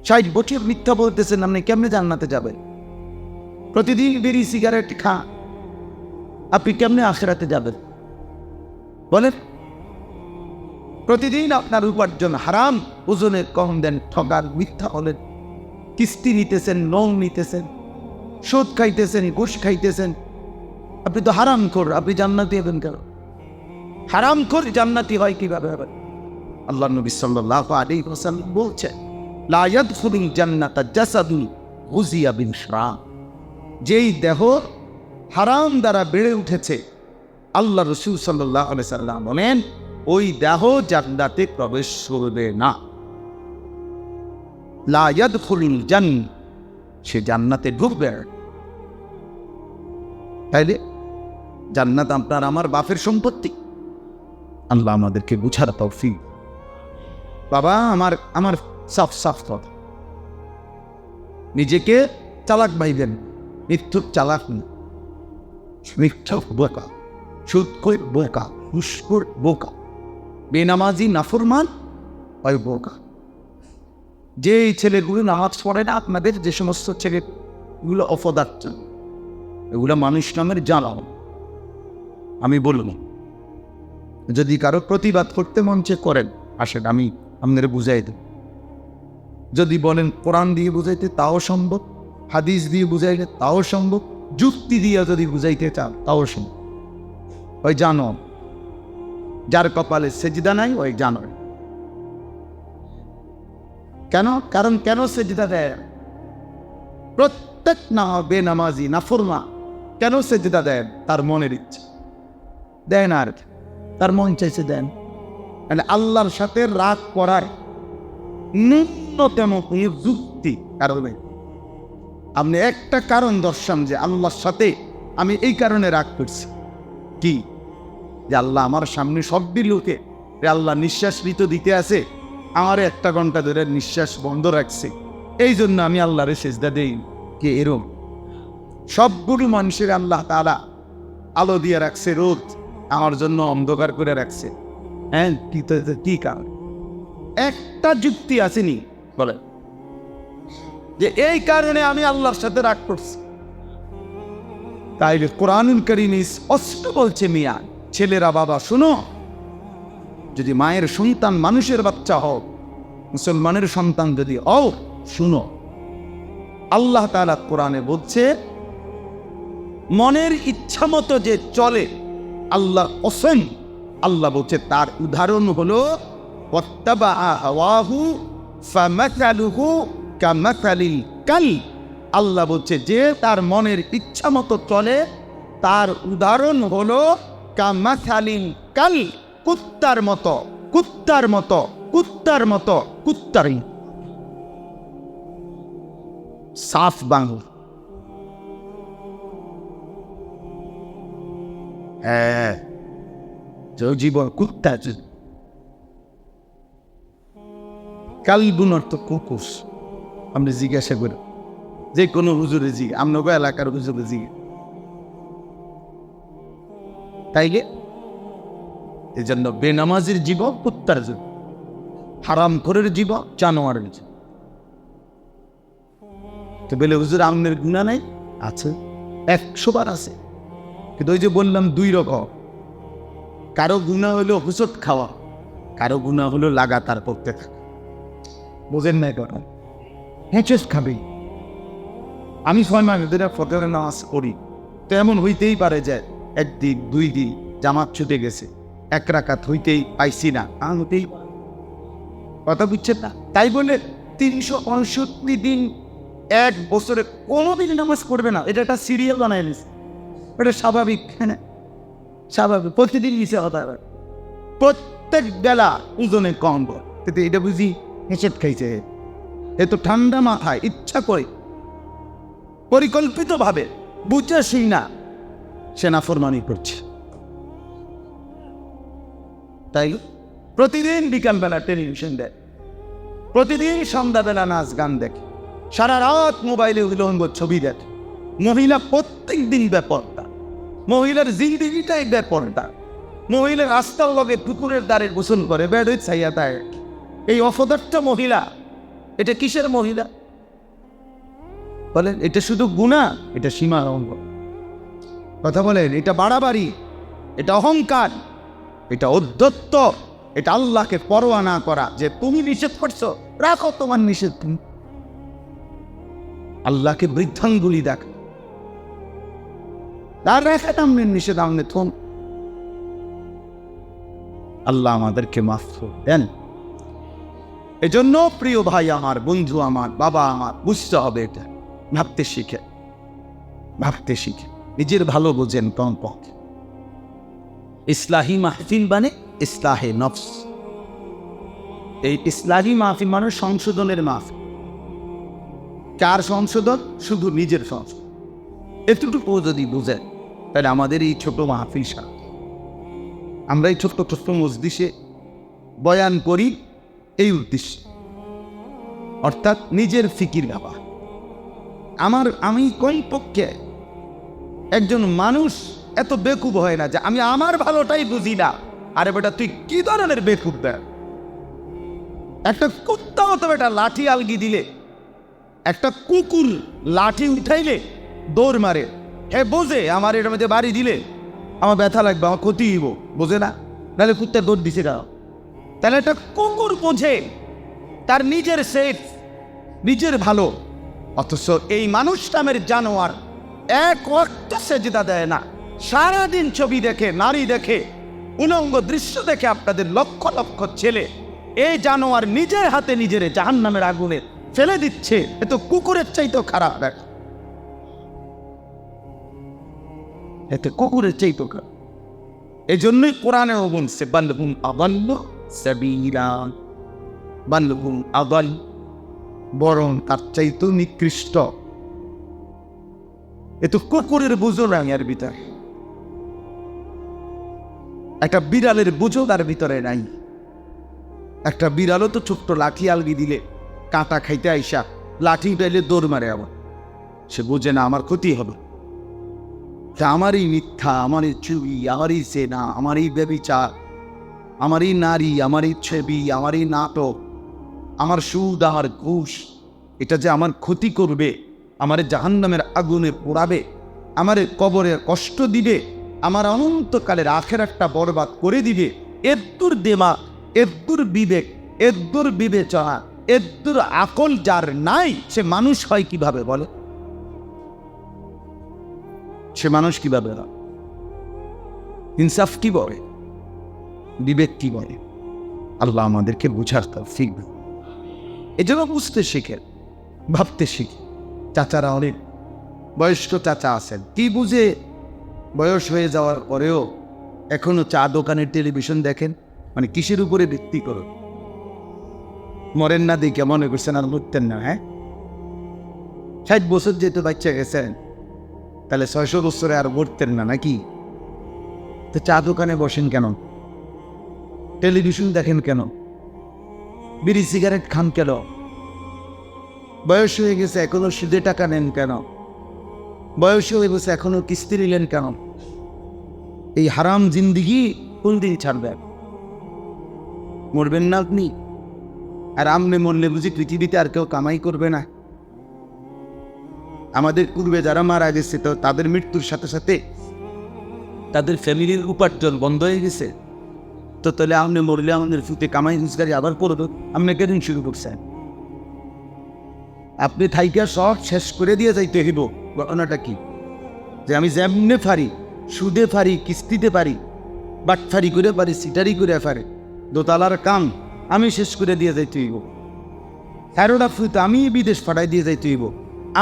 60 বছর মিথ্যা বলতেছেন, আপনি কেমনে জান্নাতে যাবেন? প্রতিদিন বিড়ি সিগারেট খা, আপনি কেমনে আখেরাতে যাবেন বলেন? প্রতিদিন আপনার উপার্জন হারাম, ওজনের কম দেন, ঠগান, মিথ্যা বলেন, কিস্তি নিতেছেন, লোন নিতেছেন, সুদ খাইতেছেন, ঘুষ খাইতেছেন, আপনি তো হারাম খোর, আপনি জান্নাতি হবেন কেন? হারাম খোর জান্নাতি হয় কিভাবে হবে? আল্লাহ নবী সাল্লাল্লাহু আলাইহি ওয়াসাল্লাম বলছেন, লা ইয়াদখুলুল জান্নাতা জাসাদুন গুযিয়া বিল হারাম। যেই দেহ হারাম দ্বারা বেড়ে উঠেছে, আল্লাহ রাসূল সাল্লাল্লাহু আলাইহি ওয়াসাল্লাম বলেন ওই দেহ জান্নাতে প্রবেশ করবে না। লা ইয়াদখুলুল জান্নাহ, সে জান্নাতে ঢুকবে। তাইলে জান্নাত আপনার আমার বাপের সম্পত্তি। আল্লাহ আমাদেরকে বুঝার তৌফিক। বাবা আমার সাফ সাফ কথা, নিজেকে চালাক ভাইবেন, মিথ্যুক চালাক না, মিথ্যুক বোকা, সুদখোর বোকা, ঘুষখোর বোকা, বেনামাজি নাফরমান ওই বোকা। যে ছেলেগুলো নামাজ পড়ে না, আপনাদের যে সমস্ত ছেলেগুলো অপদার্থ, এগুলো মানুষ নামের জানাও। আমি বলব, যদি কারো প্রতিবাদ করতে মঞ্চে করেন আসেন, আমি আপনাদের বুঝাই দেব। যদি বলেন কোরআন দিয়ে বুঝাইতে তাও সম্ভব, হাদিস দিয়ে বুঝাইলে তাও সম্ভব, যুক্তি দিয়ে যদি বুঝাইতে চান তাও সম্ভব। ওই জানো, যার কপালে সেজদা নাই ওই জানো। কেন? কারণ কেন সেজদা দেয়? প্রত্যেক না বেনামাজি নাফরমা কেন সেজদা দেন? তার মনের ইচ্ছা দেন, আর তার মন চাইছে দেন। মানে আল্লাহর সাথে রাগ করার ন্যূনতম যুক্তি কারণে আপনি একটা কারণ দর্শান যে আল্লাহর সাথে আমি এই কারণে রাগ করছি, কি যে আল্লাহ আমার সামনে সব লোকে আল্লাহ নিঃশ্বাস দিতে আছে, আমার 1 ঘন্টা ধরে নিঃশ্বাস বন্ধ রাখছে, এই জন্য আমি আল্লাহরে সেজদা দেই। কি এরম সবগুলো মানুষের আল্লাহ তাআলা আলো দিয়ে রাখছে, রোদ আমার জন্য অন্ধকার করে রাখছে। হ্যাঁ, কি কারণ? একটা যুক্তি আসেনি বলে যে এই কারণে আমি আল্লাহর সাথে রাগ করছি। তাইলে কোরআনুল কারীম স্পষ্ট বলছে, মিয়া ছেলেরা বাবা শুনো, যদি মায়ের সন্তান মানুষের বাচ্চা হোক, মুসলমানের সন্তান যদি হও, শুনো আল্লাহ তাআলা কোরআনে বলছে মনের ইচ্ছা মতো যে চলে আল্লাহ কসম, আল্লাহ বলছে তার উদাহরণ হলো ওয়াত্তাবাআ হাওয়াহু ফামাসালুহু কামাসালিল কাল। আল্লাহ বলছে যে তার মনের ইচ্ছা মতো চলে তার উদাহরণ হলো কামাসালিল কাল, কুত্তার মতো, কুত্তার মতো, কুত্তার মতো, কুত্তারই। সাফ বাংলা। হ্যাঁ, জীবন কুত্তা, কালবুন অর্থ কুকুর। আপনি জিজ্ঞাসা করেন যে কোনো হুজুরে জিজ্ঞে, আপনাকে এলাকার হুজুরে জিজ্ঞে, তাইলে এই জন্য বেনামাজির জীবন কুত্তার জীবন, হারাম খোরের জীবন জানোয়ারের জীবন। তো বলে হুজুর আপনার গুনাহ নাই? আছে, 100 বার আছে। কিন্তু ওই যে বললাম 2 রকম, কারো গুনাহ হলো হুসুট খাওয়া, কারো গুনাহ হলো লাগাতার পড়তে থাকা। বোঝেন না কথা? হেঁচেস খাবি। আমি 6 মাস ধরে ফজরের নামাজ পড়ি, তো এমন হইতেই পারে যে 1 দিন 2 দিন জামাত ছুটে গেছে, 1 রাকাত হইতেই পাইছি না, হতেই কথা বুঝছেন না? তাই বলে 365 দিন 1 বছরে কোনোদিন নামাজ পড়বে না, এটা একটা সিরিয়াল বানায় নিছে। এটা স্বাভাবিক, হ্যাঁ স্বাভাবিক, প্রতিদিন নিচে হতে হবে, প্রত্যেক বেলা ওজনে কম বল। কিন্তু এটা বুঝি হেঁচেট খাইছে, এ তো ঠান্ডা মাথায় ইচ্ছা করে পরিকল্পিতভাবে বুঝে সেই না সে নাফরমানি করছে। তাই প্রতিদিন বিকালবেলা টেলিভিশন দেয়, প্রতিদিন সন্ধ্যাবেলা নাচ গান দেখে, সারা রাত মোবাইলে উলঙ্গ ছবি দেখে। মহিলা প্রত্যেক দিন বেপরদা, মহিলার জিন্দিগিটাই বেপরদা। মহিলার রাস্তার লগে পুকুরের দ্বারে গোসল করে, বেড়ে ছাইয়া দেয়। এই অপদার্থ মহিলা, এটা কিসের মহিলা বলেন? এটা শুধু গুনাহ, এটা সীমা লঙ্ঘন। কথা বলেন, এটা বাড়াবাড়ি, এটা অহংকার, এটা অধ্যত্ব, এটা আল্লাহকে পরোয়া না করা। যে তুমি নিষেধ করছো, রাখো তোমার নিষেধ। তুমি আল্লাহকে বৃদ্ধাঙ্গুলি দেখ, তার রেখে দামের নিষেধ আমনে থম। আল্লাহ আমাদেরকে মাফ দেন। এজন্য প্রিয় ভাই আমার, বন্ধু আমার, বাবা আমার, বুঝতে হবে এটা। ভাবতে শিখে, ভাবতে শিখে, নিজের ভালো বোঝেন কম পক্ষে। ইসলাহি মাহফিল মানে ইসলাহে নফস। এই ইসলাহি মাহফিল মানে সংশোধনের মাহফিল। কার সংশোধন? শুধু নিজের সংশোধন। এতটুকু যদি বুঝেন তাহলে আমাদের এই ছোট মাহফিল সারা, আমরা এই ছোট্ট ছোট্ট মজলিসে বয়ান করি এই উদ্দেশ্যে, অর্থাৎ নিজের ফিকির ভাবা। আমি কোন পক্ষে একজন মানুষ এত বেকুব হয় না যে আমি আমার ভালোটাই বুঝি না। আরে বেটা, তুই কি ধরনের বেকুব দেয়? একটা কুত্তা হতো বেটা, লাঠি আলগি দিলে, একটা কুকুর লাঠি উঠাইলে দৌড় মারে, হে বোঝে আমার এটার মধ্যে বাড়ি দিলে আমার ব্যথা লাগবে, আমার ক্ষতি হইব, বোঝে না? নাহলে কুত্তা দৌড় দিছে না। তাহলে একটা কুকুর বোঝে তার নিজের সেফ, নিজের ভালো। অথচ এই মানুষ নামের জানোয়ার 1 ওয়াক্ত সেজদা দেয় না, সারাদিন ছবি দেখে, নারী দেখে, উলঙ্গ দৃশ্য দেখে আপনাদের লক্ষ লক্ষ ছেলে। এই জানোয়ার নিজের হাতে নিজের জাহান্নামের আগুনে ফেলে দিচ্ছে, এ তো কুকুরের চাইতেও খারাপ দেখ, এতে কুকুরের চাইতেও খারাপ। এই জন্যই কোরআনেও বলছে বালহুম আদাল্লু সাবিলা, বালহুম আদাল, বরং তার চাইতেও নিকৃষ্ট। এ তো কুকুরের বুঝো নাই এর ভিতরে, একটা বিড়ালের বুঝো তার ভিতরে নাই। একটা বিড়ালও তো ছোট্ট লাঠি আলগি দিলে কাঁটা খাইতে আইসা লাঠি উঠাইলে দৌড় মারে, আবার সে বোঝে না আমার ক্ষতি হবে। আমারই মিথ্যা, আমারই চুরি, আমারই সেনা, আমারই ব্যভিচার, আমারই নারী, আমারই ছবি, আমারই নাটক, আমার সুদ, আমার ঘুষ, এটা যে আমার ক্ষতি করবে, আমারে জাহান্নামের আগুনে পোড়াবে, আমারে কবরে কষ্ট দিবে, আমার অনন্তকালের আখেরাতটা বরবাদ করে দিবে, এদ্দুর দেমাগ, এদ্দুর বিবেক, এদ্দুর বিবেচনা, এদ্দুর আকল যার নাই, সে মানুষ হয় কিভাবে বলে? সে মানুষ কিভাবে হয়? ইনসাফ কি বলে, বিবেক কি বলে? আল্লাহ আমাদেরকে বুঝার তৌফিক দান। এজন্য বুঝতে শিখে, ভাবতে শিখে। চাচারা অনেক বয়স্ক চাচা আছেন, কি বুঝে বয়স হয়ে যাওয়ার পরেও এখনো চা দোকানের টেলিভিশন দেখেন, মানে কিসের উপরে ভিত্তি করুন? মরেন না দেখে মনে করছেন আর মরতেন না? হ্যাঁ, 60 বছর যেহেতু বাচ্চা গেছেন, তাহলে 600 বছরে আর মরতেন না নাকি? তো চা দোকানে বসেন কেন? টেলিভিশন দেখেন কেন? বিড়ি সিগারেট খান কেন? বয়স হয়ে গেছে এখনো সুদে টাকা নেন কেন? বয়স হয়ে গেছে এখনো কিস্তি নিলেন কেন? এই হারাম জিন্দিগি কোন দিন ছাড়বেন? মরবেন না আপনি? আর আমনে মরলে বুঝি পৃথিবীতে আর কেউ কামাই করবে না? আমাদের পূর্বে যারা মারা গেছে, তো তাদের মৃত্যুর সাথে সাথে তাদের ফ্যামিলির উপার্জন বন্ধ হয়ে গেছে। তো তাহলে আপনি মরলে আমাদের ফুটে কামাই রোজগারি আবার করবে, আপনি কেদিন শুরু করছেন? আপনি থাইকা সব শেষ করে দিয়ে যাইতে হইব। ঘটনাটা কি? যে আমি যেমনে পারি, সুদে পারি, কিস্তিতে পারি, বাটফারি করে পারি, সিটারি করে পারি, দোতলার কাম আমি শেষ করে দিয়ে যাইতে হইব। 13টা ফুট আমি বিদেশ পাঠাই দিয়ে যাইতে হইব।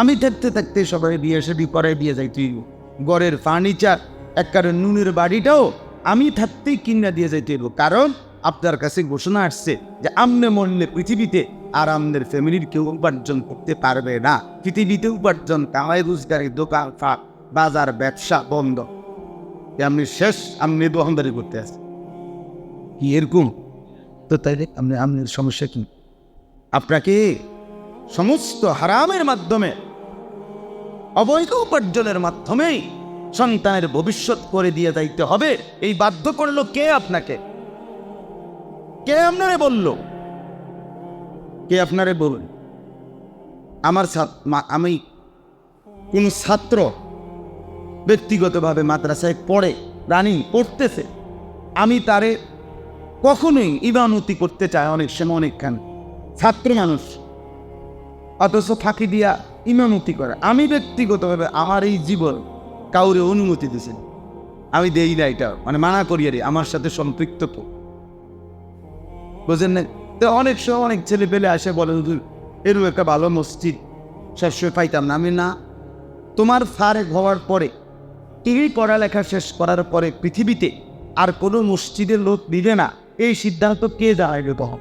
আমি থাকতে থাকতে সবাই বিয়ে শাদী করাই দিয়ে যাইতে হইব। ঘরের ফার্নিচার, একবারে নুনের বাড়িটাও আমি থাকতেই কিনা দিয়ে যাইতে হইব। কারণ আপনার কাছে ঘোষণা আসছে যে আমনে মরলে পৃথিবীতে আর আমাদের ফ্যামিলির কেউ উপার্জন করতে পারবে না। পৃথিবীতে উপার্জন, কামাই রোজগারি, দোকান ফাঁক, বাজার, ব্যবসা বন্ধ। আপনি শেষ, আপনি দোকানদারি করতে আসেন কি এরকম? তো তাইলে আপনার সমস্যা কি? আপনাকে সমস্ত হারামের মাধ্যমে, অবৈধ উপার্জনের মাধ্যমেই সন্তানের ভবিষ্যৎ করে দিয়ে যাইতে হবে। এই বাধ্য করলো কে আপনাকে? কে আপনারে বলল? কে আপনারে বলল? আমি কোন ছাত্র ব্যক্তিগতভাবে মাদ্রাসায় পড়ে, রানিং পড়তেছে, আমি তারে কখনোই ইমামতি করতে চাই অনেক সময়, অনেকখান ছাত্র মানুষ, অথচ ফাঁকি দিয়া ইমামতি করে। আমি ব্যক্তিগতভাবে আমার এই জীবন কাউরে অনুমতি দিয়েছি, আমি দেই না, এটা মানে মানা করিয়ে রে, আমার সাথে সম্পৃক্ত তো, বুঝেন না? তো অনেক সময় অনেক ছেলে পেলে আসে বলে, এরকম একটা ভালো মসজিদ সবসময় পাইতাম না। আমি না, তোমার ফারেক হওয়ার পরে, এই পড়ালেখা শেষ করার পরে পৃথিবীতে আর কোনো মসজিদের লোক দিবে না, এই সিদ্ধান্ত কে জানাইবে? তখন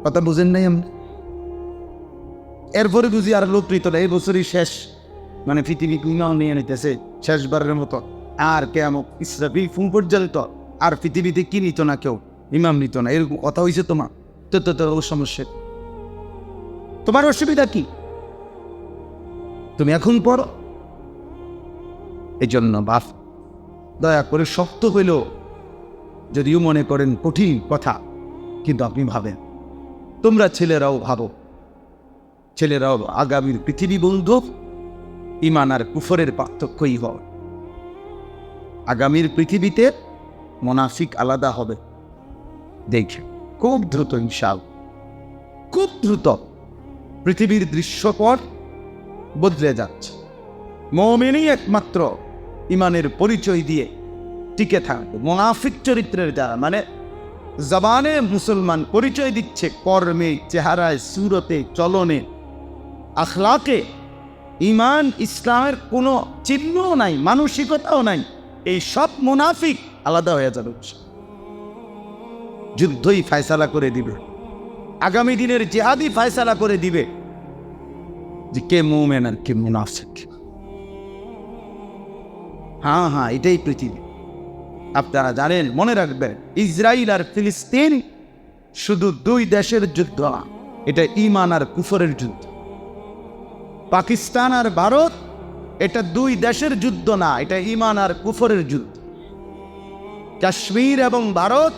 কথা বুঝেন নাই আমরা? এরপরে বুঝি আর লোক নিত না, এই বছরই শেষ, মানে পৃথিবী ইমাম নিয়ে নিতেছে শেষবারের মতো, আর কেমন ইসরাফিল ফুল পর্যন্ত আর পৃথিবীতে কি নিত না, কেউ ইমাম নিত না, এরকম কথা হয়েছে তোমার? তো ও সমস্যা, তোমার অসুবিধা কি? তুমি এখন পড়ো। এই জন্য বাপ দয়া করে, শক্ত হইলেও যদিও মনে করেন কঠিন কথা, কিন্তু আপনি ভাবেন, তোমরা ছেলেরাও ভাবো, ছেলেরাও আগামীর পৃথিবী বন্ধু। ইমান আর কুফরের পার্থক্যই হয়। আগামীর পৃথিবীতে মুনাফিক আলাদা হবে, দেখে খুব দ্রুত, ইনশাআল্লাহ খুব দ্রুত পৃথিবীর দৃশ্যপট বদলে যাচ্ছে। মুমিনই একমাত্র ইমানের পরিচয় দিয়ে টিকে থাকবে। মুনাফিক চরিত্রের যারা, মানে জবানে মুসলমান পরিচয় দিচ্ছে, কর্মে, চেহারায়, সুরতে, চলনে, আখলাকে ঈমান ইসলামের কোনো চিহ্নও নাই, মানসিকতাও নাই। এই সব মুনাফিক আলাদা হয়ে যাবে। যুদ্ধই ফয়সালা করে দিবে, আগামী দিনের জিহাদি ফয়সালা করে দিবে যে কে মুমিন আর কে মুনাফিক। হ্যাঁ, এটাই পৃথিবী। আপনারা জানেন, মনে রাখবেন, ইসরায়েল আর ফিলিস্তিন শুধু দুই দেশের যুদ্ধ না, এটা ঈমান আর কুফরের যুদ্ধ। পাকিস্তান আর ভারত, এটা দুই দেশের যুদ্ধ না, এটা ঈমান আর কুফরের যুদ্ধ। কাশ্মীর এবং ভারত,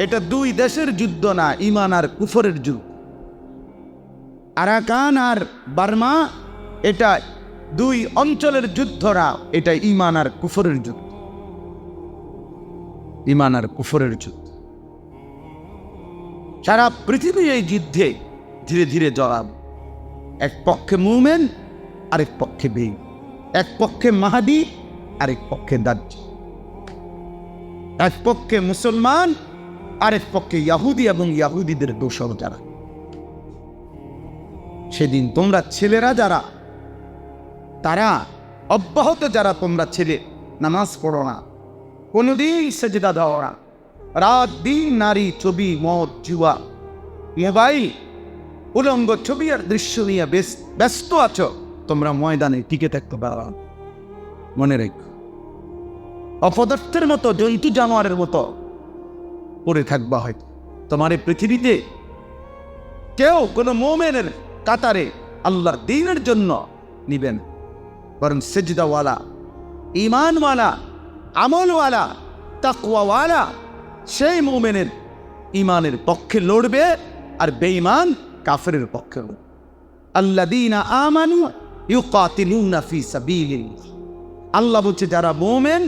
এটা দুই দেশের যুদ্ধ না, ঈমান আর কুফরের যুদ্ধ। আরাকান আর বার্মা, এটা দুই অঞ্চলের যুদ্ধ না, এটা ঈমান আর কুফরের যুদ্ধ। ঈমান আর কুফরের যুদ্ধ। সারা পৃথিবী এই যুদ্ধে ধীরে ধীরে জড়াব। এক পক্ষে মুমিন, আরেক পক্ষে বেঈমান। এক পক্ষে মাহদী, আরেক পক্ষে দাজ্জাল। এক পক্ষে মুসলমান, আরেক পক্ষে ইহুদি এবং ইহুদিদের দোসর যারা। সেদিন তোমরা ছেলেরা যারা, তারা অব্যাহত যারা তোমরা ছেলে, নামাজ পড়ো না, কোনদিন সেজদা দাও না, রাত দিন নারী, ছবি, মদ, জুয়া, মোবাইল, উলঙ্গ ছবি আর দৃশ্য নিয়ে ব্যস্ত আছো, তোমরা ময়দানে টিকে থাকতে পারো। মনে রেখো, অপদার্থের মতো, জন্তু জানোয়ারের মতো পড়ে থাকবা। হয়তো তোমার এই পৃথিবীতে কেউ কোনো মুমিনের কাতারে আল্লাহর দ্বীনের জন্য নিবেন, বরং সেজদাওয়ালা, ঈমানওয়ালা, আমলওয়ালা, তাকওয়াওয়ালা সেই মুমিনের ঈমানের পক্ষে লড়বে, আর বেঈমান কাফেরের পক্ষে লড়বে। আল্লাযীনা আমানু ইউকাতিলুনা ফি সাবিলিল্লাহ। আল্লাহ বলছে, যারা মুমিন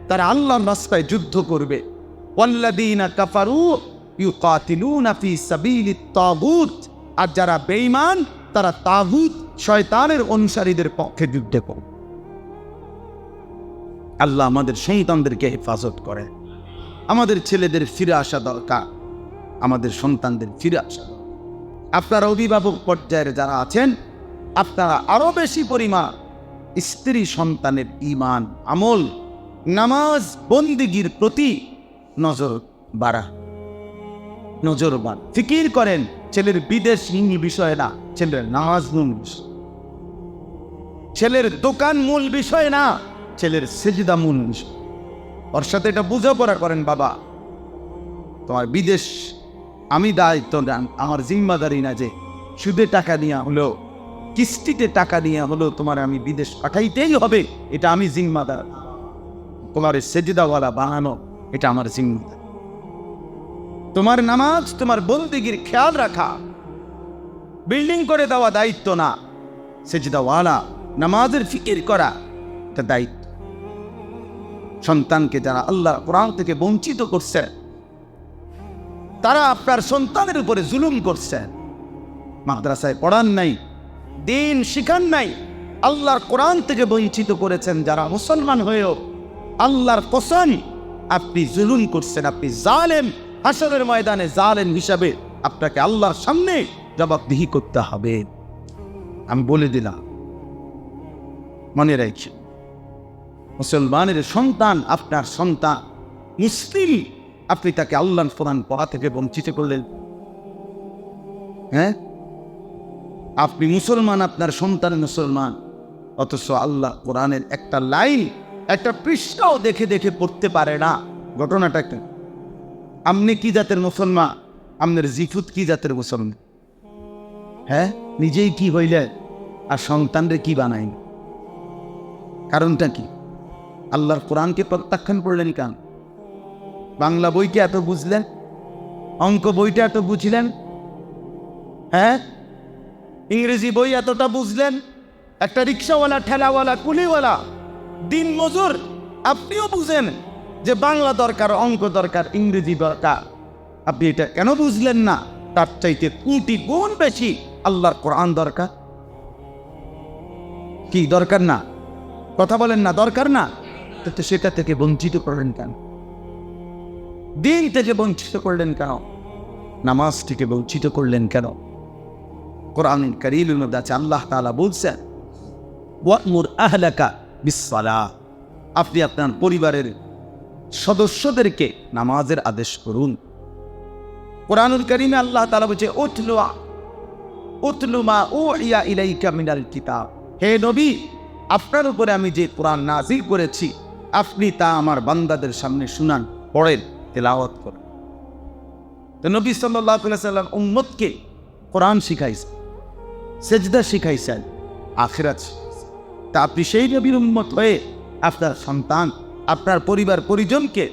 তারা আল্লাহর রাস্তায় যুদ্ধ করবে। ওয়াল্লাযীনা কাফারু ইউকাতিলুনা ফি সাবিলিত তাগুত। আর যারা বেঈমান তারা তাগুত, শয়তানের অনুসারীদের পক্ষে যুদ্ধ করবে। আল্লাহ আমাদের সন্তানদেরকে হেফাজত করে। আমাদের ছেলেদের ফিরে আসা দরকার, আমাদের সন্তানদের ফিরে আসা দরকার। আপনারা অভিভাবক পর্যায়ের যারা আছেন, আপনারা আরো বেশি পরিমাণ স্ত্রী সন্তানের ঈমান, আমল, নামাজ, বন্দিগির প্রতি নজর বাড়ান, ফিকির করেন। ছেলের বিদেশ মূল বিষয় না, ছেলের নামাজ মূল বিষয়। ছেলের দোকান মূল বিষয় না, ছেলের সেজদা মূল বিষয়। ওর সাথে এটা বোঝাপড়া করেন, বাবা তোমার বিদেশ আমি দায়িত্ব নেন, আমার জিম্মাদারি না যে সুদে টাকা নিয়ে হলো, কিস্তিতে টাকা নিয়ে হলো তোমার আমি বিদেশ পাঠাইতেই হবে, এটা আমি জিম্মাদার। তোমার সেজদাওয়ালা বানানো, এটা আমার জিম্মাদার। তোমার নামাজ, তোমার বন্দেগীর খেয়াল রাখা, বিল্ডিং করে দেওয়া দায়িত্ব না, সেজদাওয়ালা নামাজের ফিকির করা এটা দায়িত্ব। সন্তানকে যারা আল্লাহ কোরআন থেকে বঞ্চিত করছে, তারা আপনার সন্তানের উপরে জুলুম করছে। মাদ্রাসায় পড়ান নাই, দিন শিখান নাই, আল্লাহর কোরআন থেকে বঞ্চিত করেছেন। যারা মুসলমান হয়েও আল্লাহর কসম আপনি জুলুম করছেন, আপনি জালেম। হাসরের ময়দানে জালেম হিসাবে আপনাকে আল্লাহর সামনে জবাবদিহি করতে হবে। আমি বলে দিলাম, মনে রাখছি, মুসলমানের সন্তান আপনার সন্তান, মুসলিম, আপনি তাকে আল্লাহর প্রধান পড়া থেকে বঞ্চিত করলেন। হ্যাঁ, আপনি মুসলমান, আপনার সন্তান মুসলমান, অথচ আল্লাহ কোরআনের একটা লাইন, একটা পৃষ্ঠাও দেখে দেখে পড়তে পারে না। ঘটনাটা একটা, আপনি কি জাতের মুসলমান, আপনার জিফুত কি জাতের মুসলমান? হ্যাঁ, নিজেই কি হইলেন আর সন্তানরে কি বানাইন? কারণটা কি? আল্লাহর কোরআনকে প্রত্যাখ্যান করলেন কেন? বাংলা বইকে এত বুঝলেন, অঙ্ক বইটা এত বুঝলেন, হ্যাঁ, ইংরেজি বই এতটা বুঝলেন, একটা রিক্সাওয়ালা, ঠেলাওয়ালা, কুলিওয়ালা, দিন মজুর, আপনিও বুঝেন যে বাংলা দরকার, অঙ্ক দরকার, ইংরেজি দরকার। আপনি এটা কেন বুঝলেন না? তার চাইতে কোটি গুণ বেশি আল্লাহর কোরআন দরকার। কি দরকার না? কথা বলেন না, দরকার না? তো সেটা থেকে বঞ্চিত করেন কেন? দিন থেকে বঞ্চিত করলেন কেন? নামাজ থেকে বঞ্চিত করলেন কেন? কোরআন কারীমের মধ্যে আছে, আল্লাহ তাআলা বলছেন, ওয়া'মুর আহলাকা বিসসালাহ, আপনি আপনার পরিবারের সদস্যদেরকে নামাজের আদেশ করুন। কোরআনুল কারীমে আল্লাহ তাআলা বলছে, উতলু মা উহিয়া ইলাইকা মিনাল কিতাব, হে নবী, আপনার উপরে আমি যে কোরআন নাযিল করেছি আপনি তা আমার বান্দাদের সামনে শুনান, পড়েন, তেলাওয়াত করেন। তো নবী সাল্লাল্লাহু আলাইহি ওয়াসাল্লাম উম্মতকে কোরআন শিখাইছেন, সেজদা শিখাইছেন, আখিরাত শিখাইছেন। তা আপনি সেই নবীর উম্মত হয়ে আপনার সন্তান, আপনার পরিবার পরিজনকে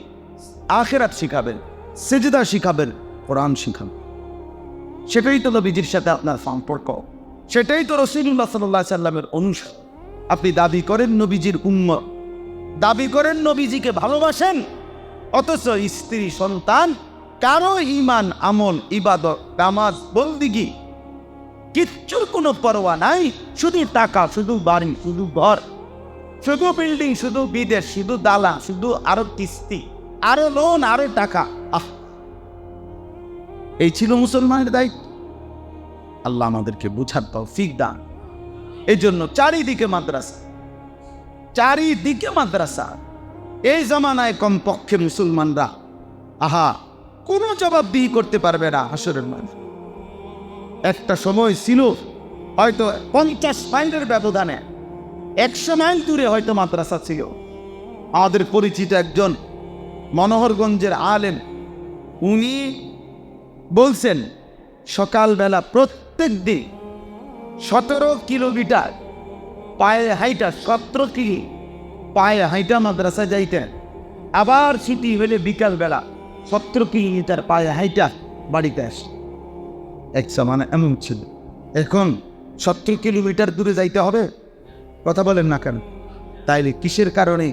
আখিরাত শিখাবেন, সেজদা শিখাবেন, কোরআন শিখাবেন। সেটাই তো নবীজির সাথে আপনার সম্পর্ক, সেটাই তো রাসূলুল্লাহ সাল্লাল্লাহু আলাইহি সাল্লামের অনুসরণ। আপনি দাবি করেন নবীজির উম্মত, দাবি করেন নবীজিকে ভালোবাসেন, অথচ স্ত্রী সন্তান কারো ঈমান আমল ইবাদত নামাজ বন্দেগী কিচ্ছুর কোনো পরোয়া নাই, শুধু টাকা, শুধু বাড়ি, শুধু ঘর, শুধু বিল্ডিং, শুধু বিদেশ, শুধু দালা, শুধু আরো কিস্তি, আরো লোন, আরো টাকা। এই ছিল মুসলমানের দায়িত্ব। আল্লাহ আমাদেরকে বুঝার তৌফিক দান। এই জন্য চারিদিকে মাদ্রাসা, চারিদিকে মাদ্রাসা। এই জামানায় কমপক্ষে মুসলমানরা কোনো জবাবদিহি করতে পারবে না হাসরের মাঠে। একটা সময় ছিল হয়তো 50 মাইলের ব্যবধানে, 100 মাইল দূরে হয়তো মাদ্রাসা ছিল। আমাদের পরিচিত একজন মনোহরগঞ্জের আলেম, উনি বলছেন সকালবেলা প্রত্যেক দিন 17 কিলোমিটার পায়ে হাইটা, 17 কিলো পায়ে হাইটা মাদ্রাসা যাইতেন। আবার ছুটি হলে বিকালবেলা 17 কিলোমিটার পায়ে হাইটা বাড়িতে আসে। এক জামানা এমন ছিল। এখন 17 কিলোমিটার দূরে যাইতে হবে? কথা বলেন না কেন? তাইলে কিসের কারণে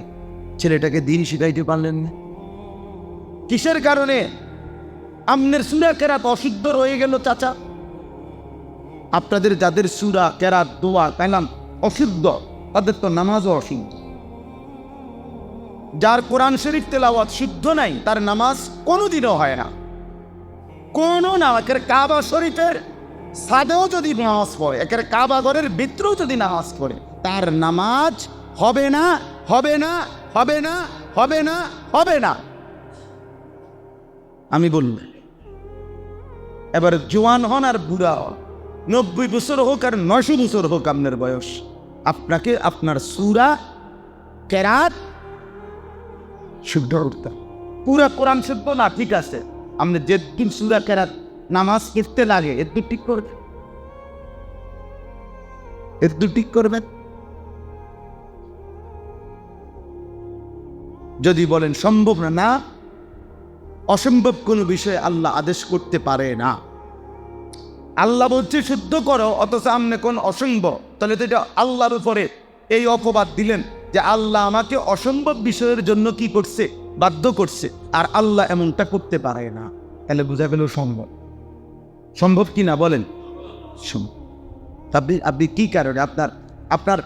ছেলেটাকে দিন শিখাইতে পারলেন না? কিসের কারণে আমনের সূরা কেরাত অশুদ্ধ রয়ে গেল? চাচা, আপনাদের যাদের সূরা কেরাত দোয়া কালাম অশুদ্ধ, তাদের তো নামাজও অশুদ্ধ। যার কোরআন শরীফ তেলাওয়াত শুদ্ধ নাই, তার নামাজ কোনোদিনও হয় না। কোনো নামাজ, কাবা শরীফের সাদেও যদি নামাজ পড়ে, একের কাবা ঘরের ভিতরেও যদি নামাজ পড়ে, তার নামাজ হবে না, হবে না, হবে না, হবে না, হবে না। আমি বললাম, এবার জোয়ান হন আর বুড়া হন, 90 বছর হোক আর 900 বছর হোক আপনার বয়স, আপনাকে আপনার সূরা কেরাত শুদ্ধ করতে, পুরা কোরআন শুদ্ধ না ঠিক আছে, আপনি যেদিন সূরা কেরাত নামাজ পড়তে লাগে একটু ঠিক করবেন, একটু ঠিক করবেন। যদি বলেন সম্ভব না, না, অসম্ভব কোনো বিষয়ে আল্লাহ আদেশ করতে পারে না। আল্লাহ বলছে শুদ্ধ করো, অথচ আমনে কোন অসম্ভব, তাহলে তো এটা আল্লাহর উপরে এই অপবাদ দিলেন যে আল্লাহ আমাকে অসম্ভব বিষয়ের জন্য কি করছে, বাধ্য করছে, আর আল্লাহ এমনটা করতে পারে না। তাহলে বুঝা গেল সম্ভব। সম্ভব কি না বলেন? আপনি কি কারণে আপনার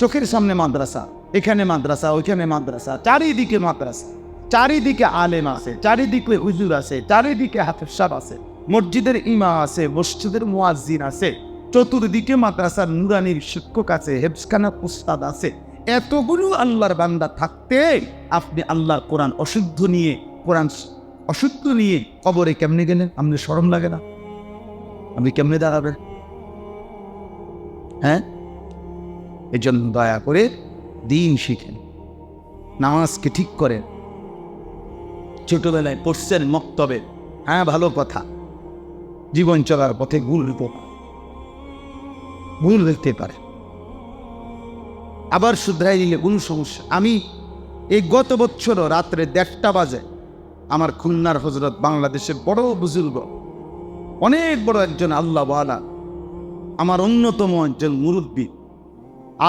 চোখের সামনে মাদ্রাসা, এখানে মাদ্রাসা, ওইখানে মাদ্রাসা, চারিদিকে মাদ্রাসা, চারিদিকে আলেম আছে, চারিদিকে হুজুর আছে, চারিদিকে হাফেজ সাহেব আছে, মসজিদের ইমাম আছে, মসজিদের মুয়াজ্জিন আছে, চতুর্দিকে মাদ্রাসার নুরানির শিক্ষক আছে, হেফজখানা উস্তাদ আছে। এতগুলো আল্লাহর বান্দা থাকতে আপনি আল্লাহর কোরআন অশুদ্ধ নিয়ে কবরে কেমনে গেলেন? আপনি শরম লাগে না? আপনি কেমনে দাঁড়াবেন? হ্যাঁ, এই জন্য দয়া করে দিন শিখেন, নামাজকে ঠিক করেন। ছোটবেলায় পড়ছেন মক্তবে, হ্যাঁ ভালো কথা, জীবন চলার পথে ভুল দেখতে পারে, আবার শুধরাই নিলে কোনো সমস্যা। আমি এই গত বছরও রাত্রে 1:30 বাজে আমার খুলনার হজরত, বাংলাদেশের বড় বুজুর্গ, অনেক বড় একজন আল্লাহ ওয়ালা, আমার অন্যতম একজন মুরব্বী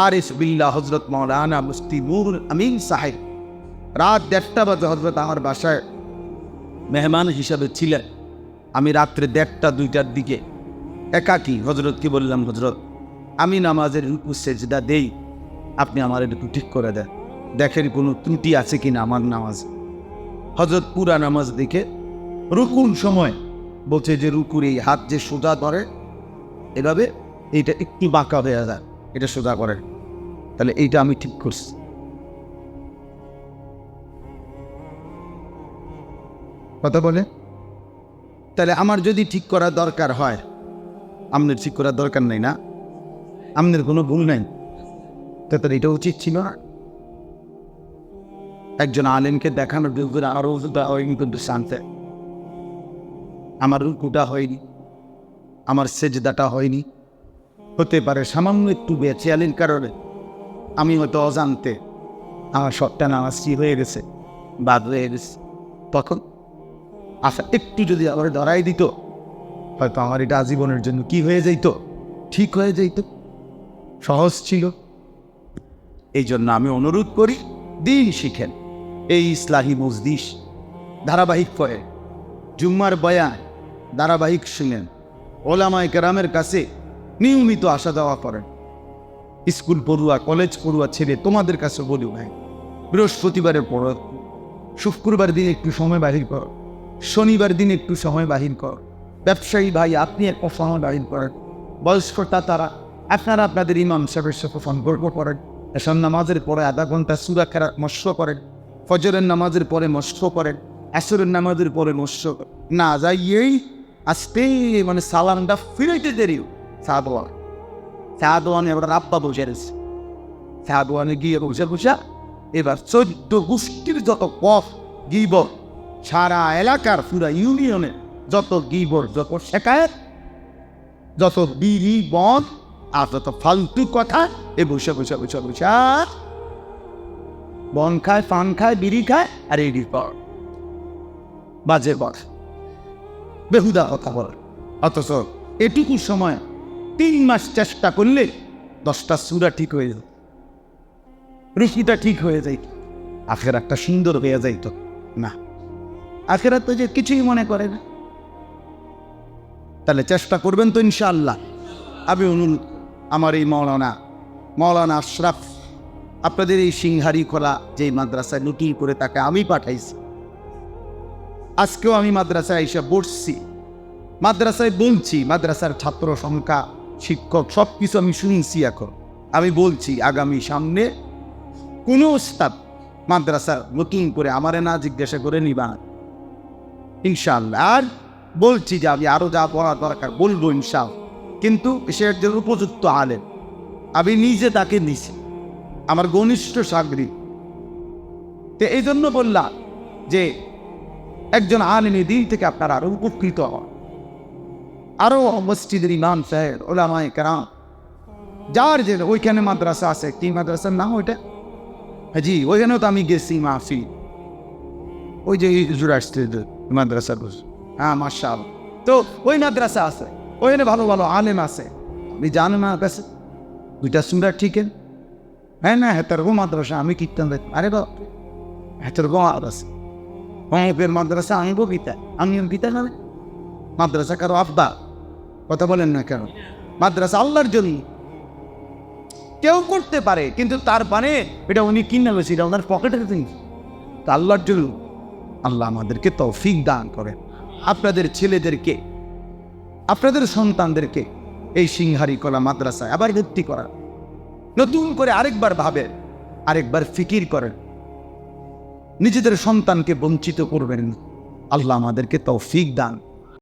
আরিফ বিল্লাহ হজরত মাওলানা মুফতি নুরুল আমিন সাহেব, রাত 1:30 বাজে হজরত আমার বাসায় মেহমান হিসাবে ছিলেন। আমি রাত্রে 1:30-2টার দিকে একাকী হজরতকে বললাম, হজরত আমি নামাজের রুকু সেজদা দেই, আপনি আমার একটু ঠিক করে দেন, দেখেন কোনো ত্রুটি আছে কিনা আমার নামাজ। হযরত পুরা নামাজ দেখে রুকুর সময় বলছে যে রুকুর এই হাত যে সোজা ধরে এভাবে, এইটা একটু বাঁকা হয়ে যায়, এটা সোজা করে, তাহলে এইটা আমি ঠিক করছি। কথা বলে, তাহলে আমার যদি ঠিক করার দরকার হয়, আপনার ঠিক করার দরকার নেই না, আপনার কোনো ভুল নাই, তাহলে এটা উচিত ছিল না। একজন আলেমকে দেখানোর বিরুদ্ধে আরো কিন্তু শান্তে আমার রুকুটা হয়নি, আমার সেজদাটা হয়নি, হতে পারে সামান্য একটু বেচেয়ালির কারণে আমি হয়তো অজান্তে আমার সবটা নামাজ কি হয়ে গেছে, বাদ হয়ে গেছে, তখন আশা একটু যদি আমার ধরাই দিত, হয়তো আমার এটা আজীবনের জন্য কি হয়ে যাইত, ঠিক হয়ে যাইত, সহজ ছিল। এই জন্য আমি অনুরোধ করি, দিন শিখেন, এই ইসলাহি মজলিস ধারাবাহিক করে, জুম্মার বয়ান ধারাবাহিক শুনেন, ওলামায়ে কেরামের কাছে নিয়মিত আসা যাওয়া করেন। স্কুল পড়ুয়া, কলেজ পড়ুয়া ছেলে তোমাদের কাছে বলি ভাই, বৃহস্পতিবারে পড়ো, শুক্রবার দিন একটু সময় বাহির করো, শনিবার দিন একটু সময় বাহির করো। ব্যবসায়ী ভাই আপনি একটা সময় বাহির করেন, বয়স্কতা তারা আপনারা আপনাদের ইমাম সাহেবের সাথে সম্পর্ক করেন, এসব নামাজের পরে আধা ঘন্টা সূরা কেরাত মস্ক করেন, ফজরের নামাজের পরে মস্ক করেন, আসরের নামাজের পরে মস্ক না যাইয়েই আসতে মানে সালামটা ফিরাইতে দেরি। সাদওয়ানে এবার আব্বা বসে রয়েছে, সাদওয়ানে গিয়ে বসে এবার 14 গোষ্ঠীর যত কফ গিবর, সারা এলাকার পুরা ইউনিয়নে যত গিবর, যত শেখায়েত, যত বিড়ি বন আর যত ফালতু কথা, এ বসে বন খায়, পান খায়, বিড়ি খায়, আর এই পর বাজে পর বেহুদা কথা বল। অথচ এটুকু সময় 3 মাস চেষ্টা করলে 10টা সূরা ঠিক হয়ে যেত, রুচিটা ঠিক হয়ে যাইত, আখিরাতটা সুন্দর হয়ে যাইত। না, আখিরাত তো যে কিছুই মনে করে না। তাহলে চেষ্টা করবেন তো ইনশাআল্লাহ। আমি অনুরোধ, আমার এই মৌলানা আশরাফ আপনাদের এই সিংহারি খোলা যে মাদ্রাসায় নতুন করে তাকে আমি পাঠাইছি, আজকেও আমি মাদ্রাসায় এসে বসছি, মাদ্রাসায় বলছি, মাদ্রাসার ছাত্র সংখ্যা, শিক্ষক সব কিছু আমি শুনছি। এখন আমি বলছি, আগামী সামনে কোনো উস্তাদ মাদ্রাসা নতুন করে আমারে না জিজ্ঞাসা করে নিবা ইনশাআল্লাহ। আর বলছি যে আমি আরো যা বলা দরকার বলবো ইনশাআল্লাহ, কিন্তু সে একজন উপযুক্ত আলেম, আমি নিজে তাকে নিছি, আমার ঘনিষ্ঠ সাগরী। তো এই জন্য বললাম যে একজন আলেম দিন থেকে আপনারা আরো উপকৃত হন, আরো মসজিদের ইমাম সাহেব, ওলামায়ে কেরাম, যার যে ওইখানে মাদ্রাসা আছে, কি মাদ্রাসার নাম ওইটা? জি, ওইখানেও তো আমি গেছি মাহফিল, ওই যে মাদ্রাসা, হ্যাঁ মাশাআল্লাহ। তো ওই মাদ্রাসা আছে, ওইখানে ভালো ভালো আলেম আছে, আপনি জানেন না কাছে 2টা সূরা ঠিক হ্যাঁ না, হেতার গো মাদ্রাসা আমি কীর্তন দেখ, আরে বা হেতার গো মাদ্রাসা, অঙ্কের মাদ্রাসা আনবো গীতা, আমি গীতা না মাদ্রাসা কারো আব্বা, কথা বলেন না কেন? মাদ্রাসা আল্লাহর জন্য, কেউ করতে পারে, কিন্তু তার মানে এটা উনি কিনে বেশি, এটা ওনার পকেটের জিনিস, তা আল্লাহর জন্য। আল্লাহ আমাদেরকে তৌফিক দান করেন, আপনাদের ছেলেদেরকে, আপনাদের সন্তানদেরকে এই সিংহারি কলা মাদ্রাসায় আবার ভর্তি করা, নতুন করে আরেকবার ভাবেন, আরেকবার ফিকির করেন, নিজেদের সন্তানকে বঞ্চিত করবেন না। আল্লাহ আমাদেরকে তৌফিক দান